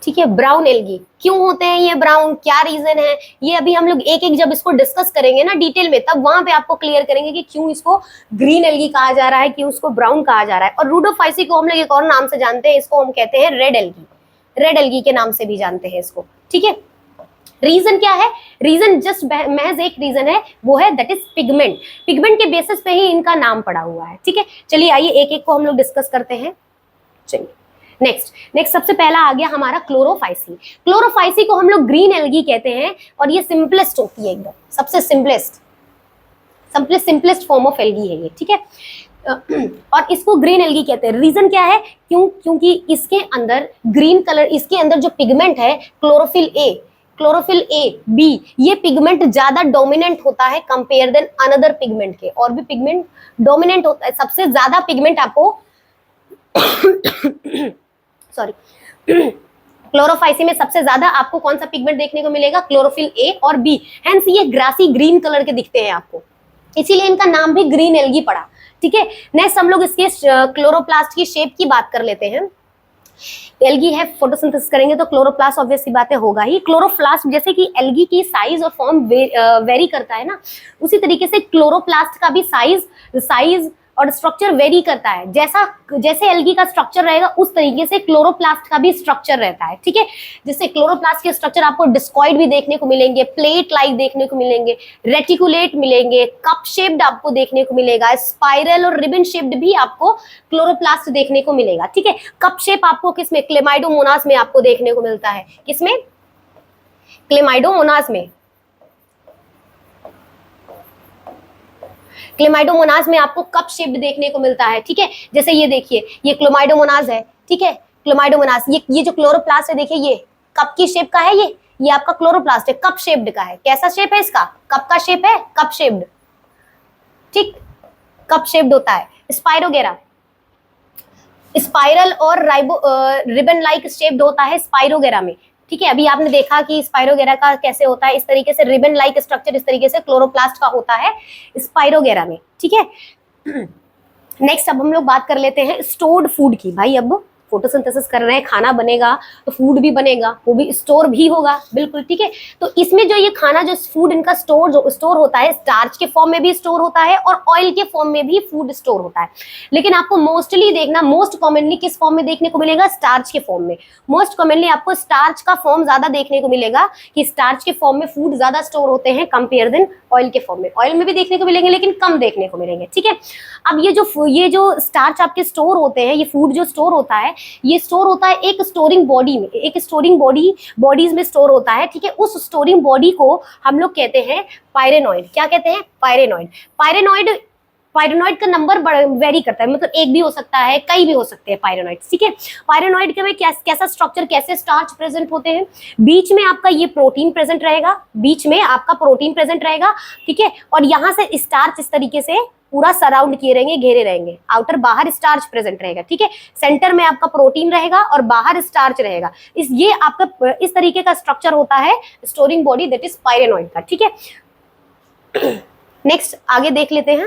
ठीक है, ब्राउन एल्गी। क्यों होते हैं ये ब्राउन, क्या रीजन है, ये अभी हम लोग एक एक जब इसको डिस्कस करेंगे ना डिटेल में, तब वहां पे आपको क्लियर करेंगे कि क्यों इसको ग्रीन एल्गी कहा जा रहा है, क्यों उसको ब्राउन कहा जा रहा है। और रूडोफाइसी को हम लोग एक और नाम से जानते हैं, इसको हम कहते हैं रेड एल्गी, रेड एल्गी के नाम से भी जानते हैं इसको, ठीक है। रीजन क्या है? रीजन जस्ट महज एक रीजन है, वो है दैट इज पिगमेंट, पिगमेंट के बेसिस पे ही इनका नाम पड़ा हुआ है, ठीक है। चलिए आइए एक एक को हम लोग डिस्कस करते हैं। चलिए नेक्स्ट सबसे पहला आ गया हमारा क्लोरोफाइसी। क्लोरोफाइसी को हम लोग ग्रीन एल्गी कहते हैं और ये सिंपलेस्ट होती है, एकदम सबसे सिंपलेस्ट फॉर्म ऑफ एल्गी है ये, ठीक है। और इसको ग्रीन एल्गी कहते हैं। रीजन क्या है? क्योंकि इसके अंदर ग्रीन कलर, इसके अंदर जो पिगमेंट है क्लोरोफिल ए बी, ये पिगमेंट ज्यादा डोमिनेंट होता है कंपेयर देन अनदर पिगमेंट के, और भी पिगमेंट डोमिनेंट होता है। सबसे ज्यादा पिगमेंट आपको सॉरी क्लोरोफाइसी में सबसे ज्यादा आपको कौन सा पिगमेंट देखने को मिलेगा? क्लोरोफिल ए और बी, हेंस ये ग्रासी ग्रीन कलर के दिखते हैं आपको, इसीलिए इनका नाम भी ग्रीन एल्गी पड़ा, ठीक है। नेक्स्ट हम लोग इसके क्लोरोप्लास्ट की शेप की बात कर लेते हैं। एल्गी है, फोटोसिंथेसिस करेंगे तो क्लोरोप्लास्ट ऑब्वियस सी बातें होगा ही। क्लोरोप्लास्ट जैसे कि एल्गी की साइज और फॉर्म वेरी करता है ना, उसी तरीके से क्लोरोप्लास्ट का भी साइज और स्ट्रक्चर वेरी करता है। जैसे एल्गी का स्ट्रक्चर रहेगा उस तरीके से क्लोरोप्लास्ट का भी स्ट्रक्चर रहता है, ठीक है। जिससे क्लोरोप्लास्ट के स्ट्रक्चर आपको डिस्कॉइड भी देखने को मिलेंगे, प्लेट लाइक देखने को मिलेंगे, रेटिकुलेट मिलेंगे, कप शेप्ड आपको देखने को मिलेगा, स्पाइरल और रिबन शेप्ड भी आपको क्लोरोप्लास्ट देखने को मिलेगा, ठीक है। कप शेप आपको किसमें? क्लेमाइडोमोनास में आपको देखने को मिलता है। किसमें? क्लेमाइडोमोनास में। क्लेमाइडोमोनास में आपको कप शेप्ड देखने को मिलता है, ठीक है। जैसे ये देखिए, ये क्लेमाइडोमोनास है, ठीक है, क्लेमाइडोमोनास, ये जो क्लोरोप्लास्ट है देखिए, ये कप की शेप का है, ये आपका क्लोरोप्लास्ट है, कप शेप्ड का है। कैसा शेप है इसका? कप का शेप है, कप शेप्ड, ठीक, कप शेप्ड होता है। स्पाइरोगेरा, स्पाइरल और रिबन लाइक शेप्ड होता है स्पाइरोगेरा में, ठीक है। अभी आपने देखा कि स्पाइरोगेरा का कैसे होता है, इस तरीके से रिबन लाइक स्ट्रक्चर इस तरीके से क्लोरोप्लास्ट का होता है स्पाइरोगेरा में, ठीक है। नेक्स्ट अब हम लोग बात कर लेते हैं स्टोर्ड फूड की। भाई अब फोटोसिंथेसिस कर रहे हैं, खाना बनेगा तो फूड भी बनेगा, वो भी स्टोर भी होगा, बिल्कुल, ठीक है। तो इसमें जो ये खाना, जो फूड इनका स्टोर होता है, स्टार्च के फॉर्म में भी स्टोर होता है और ऑयल के फॉर्म में भी फूड स्टोर होता है। लेकिन आपको मोस्टली देखना, मोस्ट कॉमनली किस फॉर्म में देखने को मिलेगा? स्टार्च के फॉर्म में। मोस्ट कॉमनली आपको स्टार्च का फॉर्म ज्यादा देखने को मिलेगा, कि स्टार्च के फॉर्म में फूड ज्यादा स्टोर होते हैं कंपेयर देन ऑयल के फॉर्म में। ऑयल में भी देखने को मिलेंगे लेकिन कम देखने को मिलेंगे, ठीक है। अब ये जो स्टार्च आपके स्टोर होते हैं, ये फूड जो स्टोर होता है, ये स्टोर होता है एक स्टोरिंग बॉडी में, एक स्टोरिंग बॉडीज में स्टोर होता है, ठीक है। उस स्टोरिंग बॉडी को हम लोग कहते हैं पायरेनॉइड। क्या कहते हैं? पायरेनॉइड। पायरेनॉइड का नंबर वेरी करता है, मतलब एक भी हो सकता है, कई भी हो सकते हैं पायरेनॉइड, ठीक है। पायरेनॉइड के में कैसा स्ट्रक्चर, कैसे स्टार्च प्रेजेंट होते हैं? बीच में आपका ये प्रोटीन प्रेजेंट रहेगा, बीच में आपका प्रोटीन प्रेजेंट रहेगा, ठीक है। और यहाँ से स्टार्च इस तरीके से पूरा सराउंड किए रहेंगे, घेरे रहेंगे, आउटर बाहर स्टार्च प्रेजेंट रहेगा, ठीक है। सेंटर में आपका प्रोटीन रहेगा और बाहर स्टार्च रहेगा। ये आपका इस तरीके का स्ट्रक्चर होता है स्टोरिंग बॉडी, दैट इज पायरेनॉइड का, ठीक है। नेक्स्ट आगे देख लेते हैं।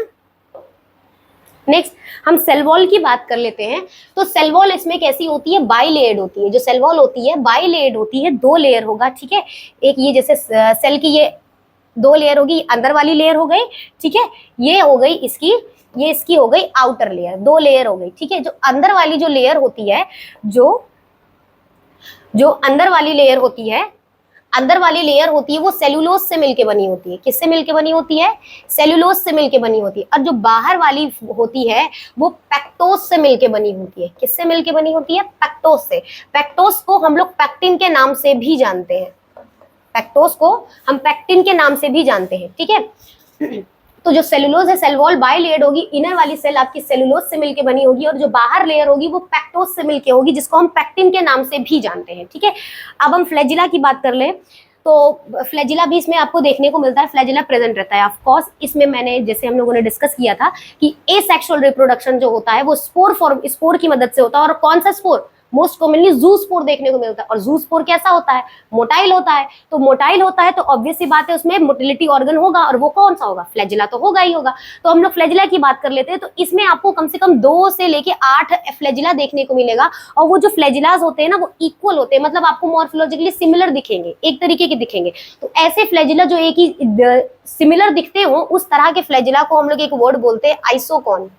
नेक्स्ट हम सेल वॉल की बात कर लेते हैं। तो सेल वॉल इसमें कैसी होती है? बाइलेयर्ड होती है। जो सेल वॉल होती है बाइलेयर्ड होती है, 2 लेयर होगा, ठीक है। एक ये जैसे सेल की ये 2 लेयर होगी, अंदर वाली लेयर हो गई, ठीक है। ये हो गई इसकी, ये इसकी हो गई आउटर लेयर, 2 लेयर हो गई, ठीक है। जो अंदर वाली जो लेयर होती है, जो अंदर वाली लेयर होती है, अंदर वाली लेयर होती है वो सेलुलोज से मिलके बनी होती है। किससे मिलके बनी होती है? सेलुलोज से मिलके बनी होती है। और जो बाहर वाली होती है वो पेक्टोस से मिलके बनी होती है। किससे मिलके बनी होती है? पेक्टोस से। पेक्टोस को हम लोग पैक्टिन के नाम से भी जानते हैं। पेक्टोस को हम पैक्टिन के नाम से भी जानते हैं, ठीक है। तो जो सेलुलोज है, सेल वॉल बाइलेयर्ड होगी, इनर वाली सेल आपकी सेलुलोज से मिलके बनी होगी और जो बाहर लेयर होगी वो पेक्टोस से मिलके होगी, जिसको हम पैक्टिन के नाम से भी जानते हैं, ठीक है। अब हम फ्लैजिला की बात कर लें तो फ्लैजिला भी इसमें आपको देखने को मिलता है, फ्लैजिला प्रेजेंट रहता है। ऑफ कोर्स इसमें मैंने जैसे हम लोगों ने डिस्कस किया था कि एसेक्सुअल रिप्रोडक्शन जो होता है वो स्पोर की मदद से होता है। और कौन सा स्पोर? मोस्ट कॉमनली जू स्पोर देखने को मिलता है। और जू स्पोर कैसा होता है? मोटाइल होता है। तो मोटाइल होता है तो ऑब्वियस सी बात है उसमें मोटिलिटी ऑर्गन होगा, और वो कौन सा होगा? फ्लैजिला तो होगा ही होगा। तो हम लोग फ्लैजिला की बात कर लेते हैं। तो इसमें आपको कम से कम 2 से लेके 8 फ्लैजिला देखने को मिलेगा। और वो जो फ्लैजिलाज होते हैं ना वो इक्वल होते हैं, मतलब आपको मॉर्फोलॉजिकली सिमिलर दिखेंगे, एक तरीके के दिखेंगे। तो ऐसे फ्लैजिला जो एक ही सिमिलर दिखते हो उस तरह के फ्लैजिला को हम लोग एक वर्ड बोलते हैं आइसोकॉन,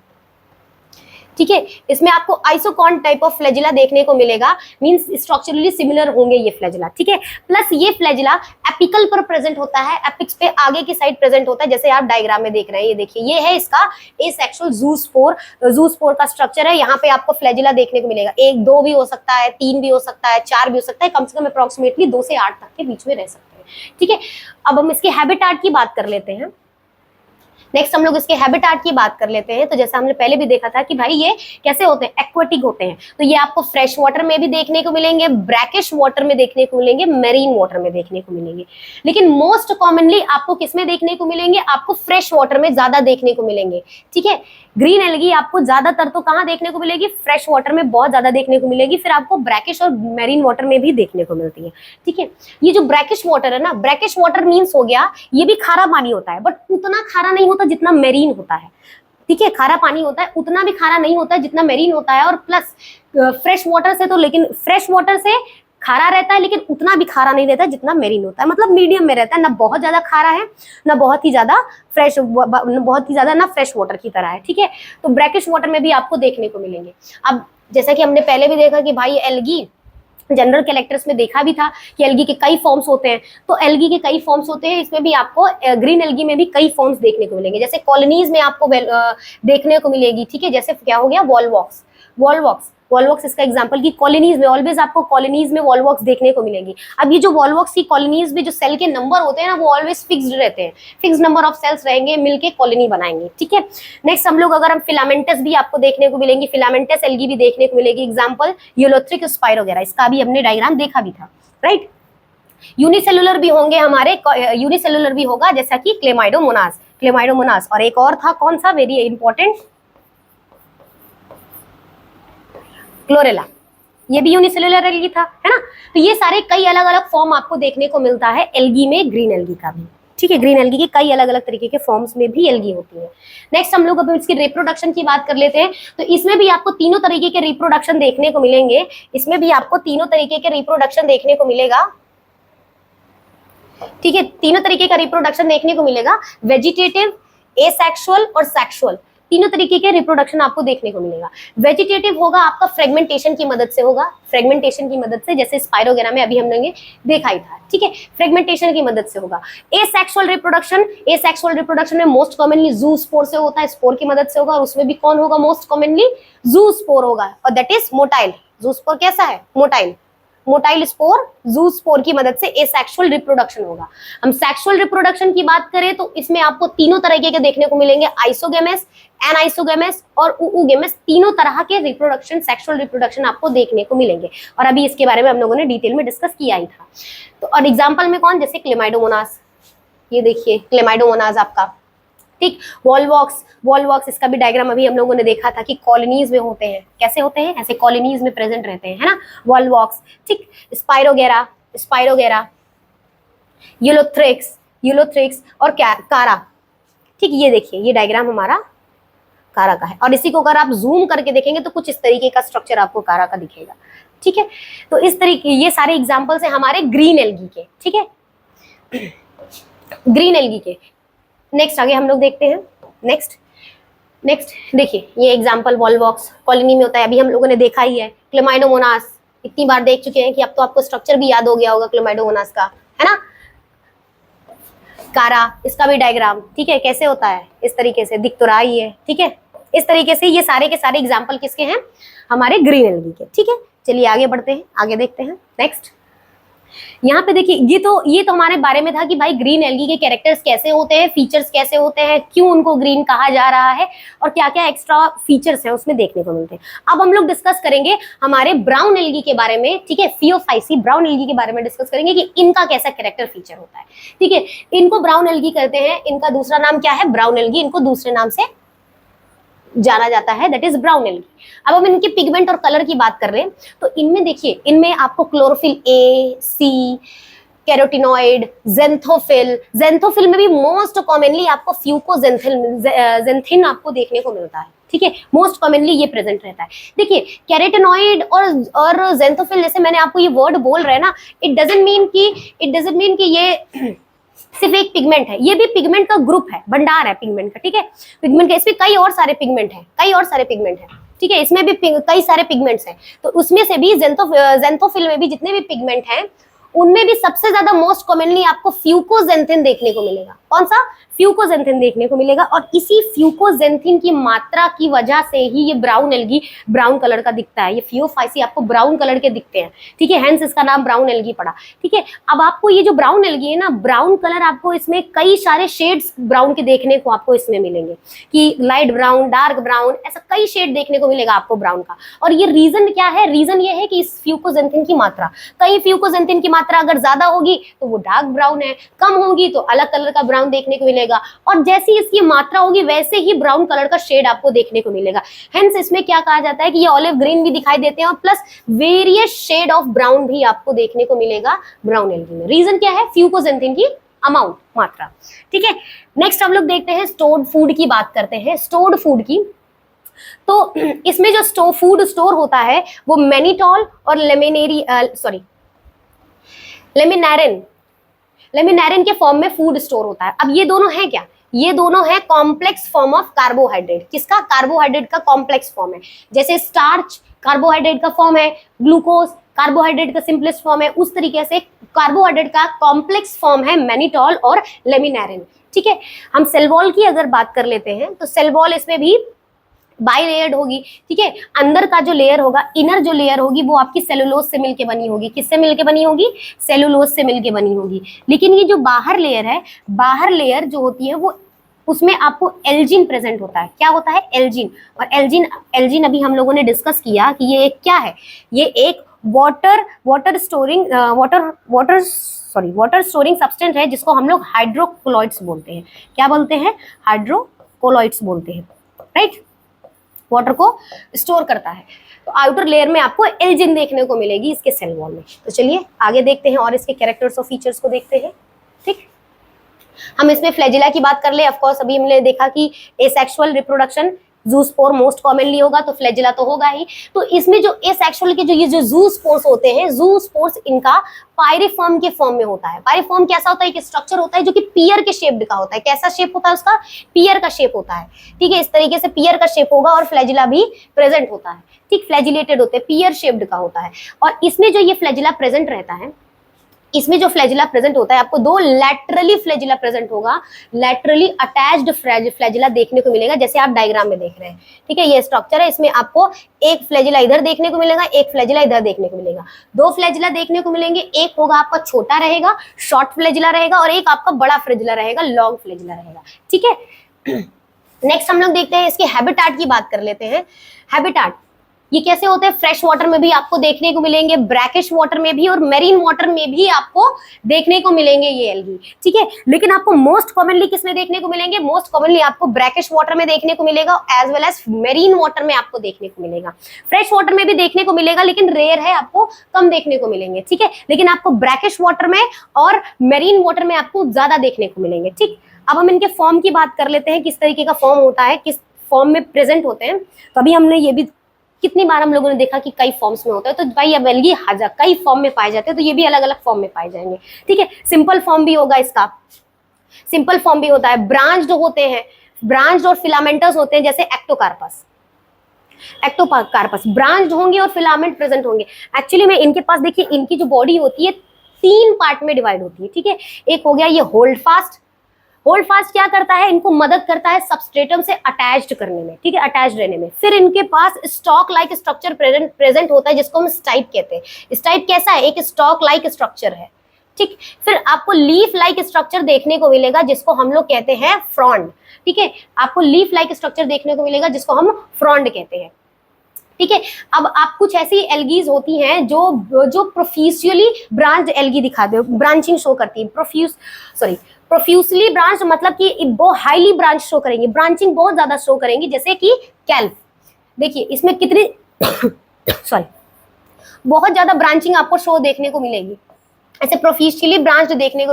ठीक है। इसमें आपको आइसोकॉन टाइप ऑफ फ्लैजिला देखने को मिलेगा, मींस स्ट्रक्चरली सिमिलर होंगे ये फ्लैजिला, ठीक है। प्लस ये फ्लैजिला एपिकल पर प्रेजेंट होता है, एपिक्स पे आगे की साइड प्रेजेंट होता है, जैसे आप डायग्राम में देख रहे हैं। ये देखिए, ये है इसका एसेक्सुअल जू स्पोर का स्ट्रक्चर है। यहाँ पे आपको फ्लैजिला देखने को मिलेगा, 1 2 भी हो सकता है, 3 भी हो सकता है, 4 भी हो सकता है, कम से कम अप्रोक्सीमेटली 2 से 8 तक के बीच में रह सकते हैं, ठीक है। अब हम इसके हैबिटाट की बात कर लेते हैं। नेक्स्ट हम लोग इसके हैबिटाट की बात कर लेते हैं। तो जैसा हमने पहले भी देखा था कि भाई ये कैसे होते हैं? एक्वेटिक होते हैं। तो ये आपको फ्रेश वाटर में भी देखने को मिलेंगे, ब्रैकिश वाटर में देखने को मिलेंगे, मेरीन वाटर में देखने को मिलेंगे। लेकिन मोस्ट कॉमनली आपको किसमें देखने को मिलेंगे? आपको फ्रेश वाटर में ज्यादा देखने को मिलेंगे, ठीक है। ग्रीन एल्गी आपको ज्यादातर तो कहाँ देखने को मिलेगी? फ्रेश वाटर में बहुत ज्यादा देखने को मिलेगी। फिर आपको ब्रैकिश और मेरीन वाटर में भी देखने को मिलती है, ठीक है। ये जो ब्रैकिश वाटर है ना, ब्रैकिश वाटर मीन्स हो गया, ये भी खारा पानी होता है, बट उतना खारा नहीं होता जितना मेरीन होता है, ठीक है। खारा पानी होता है, उतना भी खारा नहीं होता है जितना मेरीन होता है। और प्लस फ्रेश वाटर से तो, लेकिन फ्रेश वाटर से खारा रहता है लेकिन उतना भी खारा नहीं रहता जितना मेरीन होता है, मतलब मीडियम में रहता है, ना बहुत ज्यादा खारा है ना बहुत ही ज्यादा ना फ्रेश वाटर की तरह है, ठीक है। तो ब्रैकिश वाटर में भी आपको देखने को मिलेंगे। अब जैसा कि हमने पहले भी देखा कि भाई एल्गी जनरल कैरेक्टर्स में देखा भी था कि एल्गी के कई फॉर्म्स होते हैं। तो एल्गी के कई फॉर्म्स होते हैं, इसमें भी आपको ग्रीन एल्गी में भी कई फॉर्म्स देखने को मिलेंगे। जैसे कॉलोनीज में आपको देखने को मिलेगी, ठीक है। जैसे क्या हो गया? वॉलवॉक्स इसका एग्जांपल की कॉलोनीज में ऑलवेज आपको कॉलोनीज में वॉलवॉक्स देखने को मिलेंगी। अब ये जो वॉलवॉक्स की कॉलोनीज में जो सेल के नंबर होते हैं ना वो ऑलवेज फिक्स्ड रहते हैं, फिक्स नंबर ऑफ सेल्स रहेंगे, मिलके कॉलोनी बनाएंगे, ठीक है। नेक्स्ट हम लोग अगर हम फिलामेंटस भी आपको देखने को मिलेंगी, फिलामेंटस एल्गी भी देखने को मिलेगी। एग्जाम्पल यूलोथ्रिक स्पाइरोगेरा, इसका भी हमने डायग्राम देखा भी था, राइट। यूनिसेलुलर भी होंगे हमारे, यूनिसेलुलर भी होगा जैसा कि क्लेमाइडोमोनास। और एक और था कौन सा, वेरी इंपॉर्टेंट, क्लोरेला, ये भी यूनिसेलुलर एल्गी था, है ना। तो ये सारे कई अलग अलग फॉर्म आपको देखने को मिलता है एल्गी में, ग्रीन एल्गी का भी, ठीक है। ग्रीन एल्गी के कई अलग अलग तरीके के फॉर्म्स में भी एल्गी होती है। नेक्स्ट हम लोग अब इसकी रिप्रोडक्शन की बात कर लेते हैं। तो इसमें भी आपको तीनों तरीके के रिप्रोडक्शन देखने को मिलेंगे, इसमें भी आपको तीनों तरीके के रिप्रोडक्शन देखने को मिलेगा, ठीक है। तीनों तरीके का रिप्रोडक्शन देखने को मिलेगा, वेजिटेटिव, एसेक्सुअल और सेक्सुअल, तीनों तरीके के रिप्रोडक्शन आपको देखने को मिलेगा। वेजिटेटिव होगा आपका फ्रेगमेंटेशन की मदद से होगा, फ्रेगमेंटेशन की मदद से, जैसे स्पाइरोगेरा में अभी हमने देखा ही था, ठीक है। फ्रेगमेंटेशन की मदद से होगा। एसेक्सुअल रिप्रोडक्शन में मोस्ट कॉमनली जू स्पोर से होता है, स्पोर की मदद से होगा। और उसमें भी कौन होगा? मोस्ट कॉमनली जू स्पोर होगा, और दैट इज मोटाइल। जू स्पोर कैसा है? मोटाइल स्पोर, जू स्पोर की मदद से एसेक्सुअल रिप्रोडक्शन होगा। हम सेक्सुअल रिप्रोडक्शन की बात करें तो इसमें आपको तीनों तरीके के देखने को मिलेंगे, आइसोगेमेस, एनाइसोगेमेस और ऊगेमेस, तीनों तरह के रिप्रोडक्शन, सेक्सुअल रिप्रोडक्शन आपको देखने को मिलेंगे। और अभी इसके बारे में हम लोगों ने डिटेल में डिस्कस किया ही था। तो और एग्जाम्पल में कौन? जैसे क्लेमाइडोमोनास, ये देखिए क्लेमाइडोमोनास आपका, ठीक। वॉलवॉक्स इसका भी डायग्राम अभी हम लोगों ने देखा था कि कॉलोनीज में होते हैं, कैसे होते हैं? ऐसे कॉलोनीज में प्रेजेंट रहते हैं, है ना, वॉलवॉक्स, ठीक। स्पाइरोगेरा, यूलोथ्रिक्स और कारा, ठीक। ये देखिए, ये डायग्राम हमारा कारा का है। और इसी को अगर आप जूम करके देखेंगे तो कुछ इस तरीके का स्ट्रक्चर आपको कारा का दिखेगा, ठीक है। तो इस तरीके, ये सारे एग्जाम्पल्स हैं हमारे ग्रीन एल्गी के, ठीक है, ग्रीन एल्गी के। नेक्स्ट आगे हम लोग देखते हैं। नेक्स्ट देखिए, ये एग्जांपल वॉलवॉक्स कॉलोनी में होता है, अभी हम लोगों ने देखा ही है। क्लेमाइडोमोनास इतनी बार देख चुके हैं कि अब तो आपको स्ट्रक्चर भी याद हो गया होगा क्लेमाइडोमोनास का, है ना। कारा, इसका भी डायग्राम, ठीक है, कैसे होता है, इस तरीके से दिख तो रहा ही है, ठीक है। इस तरीके से ये सारे के सारे एग्जाम्पल किसके हैं, हमारे ग्रीन एल्गी के, ठीक है। चलिए आगे बढ़ते हैं, आगे देखते हैं नेक्स्ट। यहाँ पे देखिए ये तो हमारे बारे में था कि भाई ग्रीन एल्गी के कैरेक्टर्स कैसे होते हैं, फीचर्स कैसे होते हैं, क्यों उनको ग्रीन कहा जा रहा है और क्या क्या एक्स्ट्रा फीचर्स हैं उसमें देखने को मिलते हैं। अब हम लोग डिस्कस करेंगे हमारे ब्राउन एल्गी के बारे में, ठीक है, फियोफाइसी ब्राउन एल्गी के बारे में डिस्कस करेंगे कि इनका कैसा कैरेक्टर फीचर होता है, ठीक है। इनको ब्राउन एल्गी कहते हैं, इनका दूसरा नाम क्या है, ब्राउन एल्गी, इनको दूसरे नाम से जाना जाता है, दैट इज ब्राउन एल्गी। अब हम इनके पिगमेंट और कलर की बात कर रहे हैं तो इनमें देखिए, इनमें आपको chlorophyll A, C, carotenoid, xanthophyll में भी मोस्ट कॉमनली आपको फ्यूकोजेंथिन आपको देखने को मिलता है, ठीक है, मोस्ट कॉमनली ये प्रेजेंट रहता है। देखिए कैरोटिनॉइड और जेंथोफिल, जैसे मैंने आपको ये वर्ड बोल रहे हैं ना, इट डजंट मीन कि ये सिर्फ एक पिगमेंट है, ये भी पिगमेंट का ग्रुप है, भंडार है पिगमेंट का, ठीक है। पिगमेंट का, इसमें कई और सारे पिगमेंट हैं, ठीक है, इसमें भी कई सारे पिगमेंट्स हैं। तो उसमें से भी जेंथोफिल में भी जितने भी पिगमेंट हैं उनमें भी सबसे ज्यादा मोस्ट कॉमनली आपको फ्यूकोजेंथिन देखने को मिलेगा। कौन सा, फ्यूकोजेंथिन देखने को मिलेगा। और इसी फ्यूकोजेंथिन की मात्रा की वजह से ही ये ब्राउन एल्गी ब्राउन कलर का दिखता है, ये फियोफाइसी आपको ब्राउन कलर के दिखते हैं, ठीक है, हेंस इसका नाम ब्राउन एल्गी पड़ा, ठीक है। अब आपको ये जो ब्राउन एल्गी है ना, ब्राउन कलर आपको इसमें कई सारे शेड्स ब्राउन के देखने को आपको इसमें मिलेंगे, कि लाइट ब्राउन, डार्क ब्राउन, ऐसा कई शेड देखने को मिलेगा आपको ब्राउन का। और ये रीजन क्या है, रीजन ये है कि इस फ्यूकोजेंथिन की मात्रा, कई फ्यूकोजेंथिन की मात्रा अगर ज्यादा होगी तो वो डार्क ब्राउन है, कम होगी तो अलग कलर का ब्राउन देखने को मिलेगा, और जैसी इसकी मात्रा होगी वैसे ही ब्राउन कलर का शेड आपको देखने को मिलेगा। हेंस इसमें क्या कहा जाता है कि ये ऑलिव ग्रीन भी दिखाई देते हैं और plus various shade of brown भी आपको देखने को मिलेगा ब्राउन एल्गी में। रीजन क्या है, फ्यूकोजेंथिन की अमाउंट, मात्रा, ठीक है। नेक्स्ट हम लोग देखते हैं स्टोर्ड फूड की बात करते हैं, स्टोर्ड फूड की। तो इसमें जो फूड स्टोर होता है वो मैनिटॉल और लेमिनेरिन के फॉर्म में फूड स्टोर होता है। अब ये दोनों है क्या, ये दोनों है कॉम्प्लेक्स फॉर्म ऑफ कार्बोहाइड्रेट। किसका, कार्बोहाइड्रेट का कॉम्प्लेक्स फॉर्म है। जैसे स्टार्च कार्बोहाइड्रेट का फॉर्म है, ग्लूकोज कार्बोहाइड्रेट का सिंपलेस्ट फॉर्म है, उस तरीके से कार्बोहाइड्रेट का कॉम्प्लेक्स फॉर्म है मैनिटॉल और लेमिनेरिन, ठीक है। हम सेल वॉल की अगर बात कर लेते हैं तो सेल वॉल इसमें भी बाइलेयर्ड होगी, ठीक है। अंदर का जो लेयर होगा, इनर जो लेयर होगी वो आपकी सेलुलोज से मिलके बनी होगी। किससे मिलके बनी होगी, सेलुलोज से मिलके बनी होगी। लेकिन ये जो बाहर लेयर है, बाहर लेयर जो होती है वो, उसमें आपको एल्जिन प्रेजेंट होता है। क्या होता है, एल्जिन। और एल्जिन अभी हम लोगों ने डिस्कस किया कि ये एक क्या है, ये एक वाटर स्टोरिंग सब्सटेंस है, जिसको हम लोग हाइड्रोकोलॉइड्स बोलते हैं। क्या बोलते हैं, हाइड्रोकोलॉइड्स बोलते हैं, राइट। वाटर को स्टोर करता है। तो आउटर लेयर में आपको एल्जिन देखने को मिलेगी इसके सेल वॉल में। तो चलिए आगे देखते हैं और इसके कैरेक्टर्स और फीचर्स को देखते हैं, ठीक। हम इसमें फ्लैजिला की बात कर ले। ऑफ कोर्स अभी हमने देखा कि asexual reproduction zoospore most commonly होगा, तो फ्लैजिला तो होगा ही। तो इसमें जो एसेक्सुअल के जो जूस्पोर्स होते हैं, जूस्पोर्स इनका पायरिफॉर्म के फॉर्म में होता है। पायरिफॉर्म कैसा होता है, एक स्ट्रक्चर होता है जो कि पियर के शेप्ड का होता है। कैसा शेप होता है उसका, पियर का शेप होता है, ठीक है। इस तरीके से पियर का शेप होगा और फ्लैजिला भी प्रेजेंट होता है, ठीक। फ्लैजिलेटेड होते हैं, पियर शेप्ड का होता है। और इसमें जो ये फ्लैजिला प्रेजेंट रहता है, इसमें जो फ्लैजिला प्रेजेंट होता है, आपको दो लैटरली फ्लैजिला प्रेजेंट होगा, लैटरली अटैच्ड फ्लैजिला देखने को मिलेगा, जैसे आप डायग्राम में देख रहे हैं, ठीक है। ये स्ट्रक्चर है, इसमें आपको एक फ्लैजिला इधर देखने को मिलेगा, एक फ्लैजिला इधर देखने को मिलेगा, दो फ्लैजिला देखने को मिलेंगे। एक होगा आपका छोटा रहेगा, शॉर्ट फ्लैजिला रहेगा, और एक आपका बड़ा फ्लैजिला रहेगा, लॉन्ग फ्लैजिला रहेगा, ठीक है। नेक्स्ट हम लोग देखते हैं इसके हैबिटेट की बात कर लेते हैं। हैबिटेट ये कैसे होते हैं, फ्रेश वाटर में भी आपको देखने को मिलेंगे, ब्रैकिश वाटर में भी और मेरीन वाटर में भी आपको देखने को मिलेंगे ये एल्गी, ठीक है। लेकिन आपको मोस्ट कॉमनली किसमें देखने को मिलेंगे, मोस्ट कॉमनली आपको ब्रैकिश वाटर में देखने को मिलेगा, as well as marine water में आपको देखने को मिलेगा। फ्रेश वाटर में भी देखने को मिलेगा, लेकिन रेयर है, आपको कम देखने को मिलेंगे, ठीक है। लेकिन आपको ब्रैकिश वाटर में और मेरीन वाटर में आपको ज्यादा देखने को मिलेंगे, ठीक। अब हम इनके फॉर्म की बात कर लेते हैं, किस तरीके का फॉर्म होता है, किस फॉर्म में प्रेजेंट होते हैं। तो अभी हमने ये भी कितनी बार हम लोगों ने देखा कि कई फॉर्म्स में होता है, तो भाई अब एल्गी हजार कई फॉर्म में पाए जाते हैं, तो ये भी अलग अलग फॉर्म में पाए जाएंगे, ठीक है। सिंपल फॉर्म भी होगा इसका, सिंपल फॉर्म भी होता है। ब्रांच्ड होते हैं, ब्रांच्ड और फिलामेंटस होते हैं, जैसे एक्टोकार्पस ब्रांच्ड होंगे और फिलामेंट प्रेजेंट होंगे। एक्चुअली में इनके पास देखिए, इनकी जो बॉडी होती है 3 पार्ट में डिवाइड होती है, ठीक है। एक हो गया ये होल्ड फास्ट। होल्ड फास्ट क्या करता है, इनको मदद करता है सबस्ट्रेटम से अटैच्ड करने में, ठीक है, अटैच्ड रहने में। फिर इनके पास स्टॉक लाइक स्ट्रक्चर प्रेजेंट होता है, जिसको हम स्टाइप कहते हैं। स्टाइप कैसा है, एक स्टॉक लाइक स्ट्रक्चर है, ठीक। फिर आपको लीफ लाइक स्ट्रक्चर देखने को मिलेगा, जिसको हम लोग कहते हैं फ्रॉन्ड, ठीक है। आपको लीफ लाइक स्ट्रक्चर देखने को मिलेगा, जिसको हम फ्रॉन्ड कहते हैं, ठीक है। अब आप कुछ ऐसी एल्गीज होती हैं जो प्रोफ्यूजली ब्रांच एल्गी दिखाते हो, ब्रांचिंग शो करती है। प्रोफ्यूजली ब्रांच मतलब कि वो हाईली ब्रांच शो करेंगी, ब्रांचिंग बहुत ज्यादा शो करेंगी, जैसे कि कैल्प। देखिए इसमें कितनी सॉरी बहुत ज्यादा ब्रांचिंग आपको शो देखने को मिलेगी, ऐसे प्रोफिशियली ब्रांचिंग देखने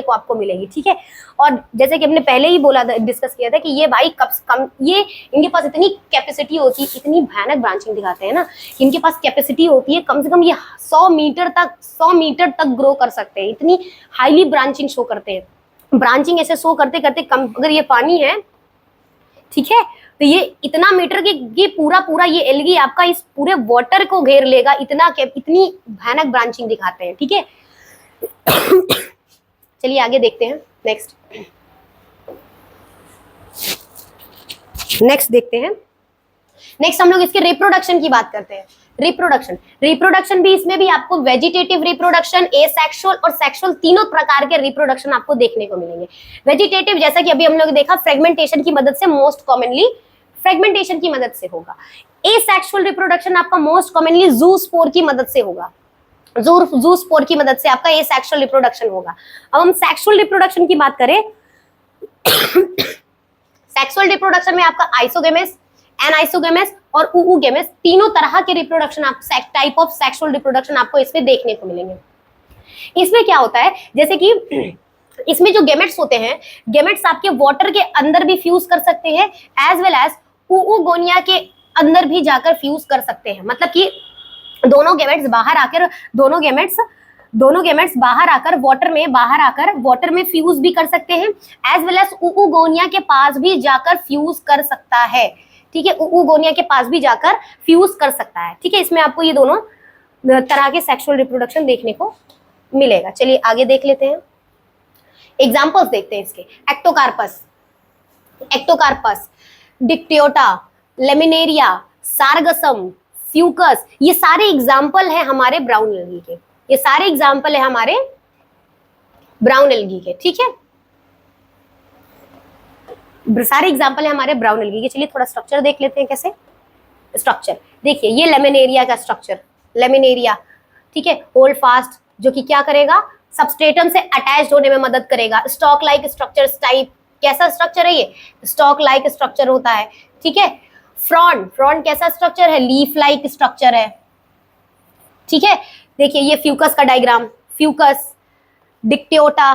को आपको मिलेगी, ठीक है। और जैसे कि हमने पहले ही बोला था, डिस्कस किया था कि ये भाई ये इनके पास इतनी कैपेसिटी होती है, इतनी भयानक ब्रांचिंग दिखाते हैं ना, इनके पास कैपेसिटी होती है कम से कम ये 100 मीटर तक ग्रो कर सकते हैं, इतनी हाईली ब्रांचिंग शो करते हैं। ब्रांचिंग ऐसे शो करते करते कम, अगर ये पानी है, ठीक है, तो ये इतना मीटर के पूरा ये एल्गी आपका इस पूरे वाटर को घेर लेगा, इतनी भयानक ब्रांचिंग दिखाते हैं, ठीक है। चलिए आगे देखते हैं, नेक्स्ट देखते हैं। नेक्स्ट हम लोग इसके रिप्रोडक्शन की बात करते हैं। रिप्रोडक्शन भी, इसमें भी आपको वेजिटेटिव रिप्रोडक्शन, एसेक्सुअल और सेक्सुअल तीनों प्रकार के रिप्रोडक्शन आपको देखने को मिलेंगे। वेजिटेटिव जैसा कि अभी हम लोग देखा, फ्रेगमेंटेशन की मदद से, मोस्ट कॉमनली फ्रेगमेंटेशन की मदद से होगा। एसेक्सुअल रिप्रोडक्शन आपका मोस्ट कॉमनली ज़ूस्पोर की मदद से होगा, ज़ूस्पोर की मदद से आपका एसेक्सुअल रिप्रोडक्शन होगा। अब हम सेक्सुअल रिप्रोडक्शन की बात करें, सेक्सुअल रिप्रोडक्शन में आपका आइसोगेमेस, एनाइसोगेमेस और ऊगेमेस तीनों तरह के reproduction type of sexual reproduction आपको इसमें देखने को मिलेंगे। इसमें क्या होता है, जैसे कि इसमें जो गेमेट्स होते हैं, गेमेट्स आपके वाटर के अंदर भी फ्यूज कर सकते हैं, एज वेल एज oogonia के अंदर भी जाकर फ्यूज कर सकते हैं। मतलब कि दोनों गेमेट्स बाहर आकर वाटर में फ्यूज भी कर सकते हैं, एज वेल एज oogonia के पास भी जाकर फ्यूज कर सकता है, ठीक है, oogonia के पास भी जाकर फ्यूज कर सकता है, ठीक है। इसमें आपको ये दोनों तरह के सेक्सुअल रिप्रोडक्शन देखने को मिलेगा। चलिए आगे देख लेते हैं, एग्जाम्पल्स देखते हैं इसके। एक्टोकार्पस, डिक्टियोटा, लेमिनेरिया, सार्गसम, फ्यूकस, ये सारे एग्जाम्पल हैं हमारे ब्राउन एल्गी के, ये सारे एग्जाम्पल है हमारे ब्राउन एल्गी के, ठीक है, सारे एग्जाम्पल है हमारे ब्राउन एल्गी के। चलिए थोड़ा स्ट्रक्चर देख लेते हैं। कैसे स्ट्रक्चर देखिए, ये लेमिनेरिया का स्ट्रक्चर, लेमिनेरिया, ठीक है, होल्ड फास्ट, जो कि क्या करेगा, सबस्ट्रेटम से अटैच्ड होने में मदद करेगा। स्टॉक लाइक स्ट्रक्चर टाइप, कैसा स्ट्रक्चर है ये, स्टॉक लाइक स्ट्रक्चर होता है, ठीक है। फ्रॉन्ड कैसा स्ट्रक्चर है, लीफ लाइक स्ट्रक्चर है, ठीक है। देखिए ये फ्यूकस का डायग्राम, फ्यूकस, डिक्टियोटा,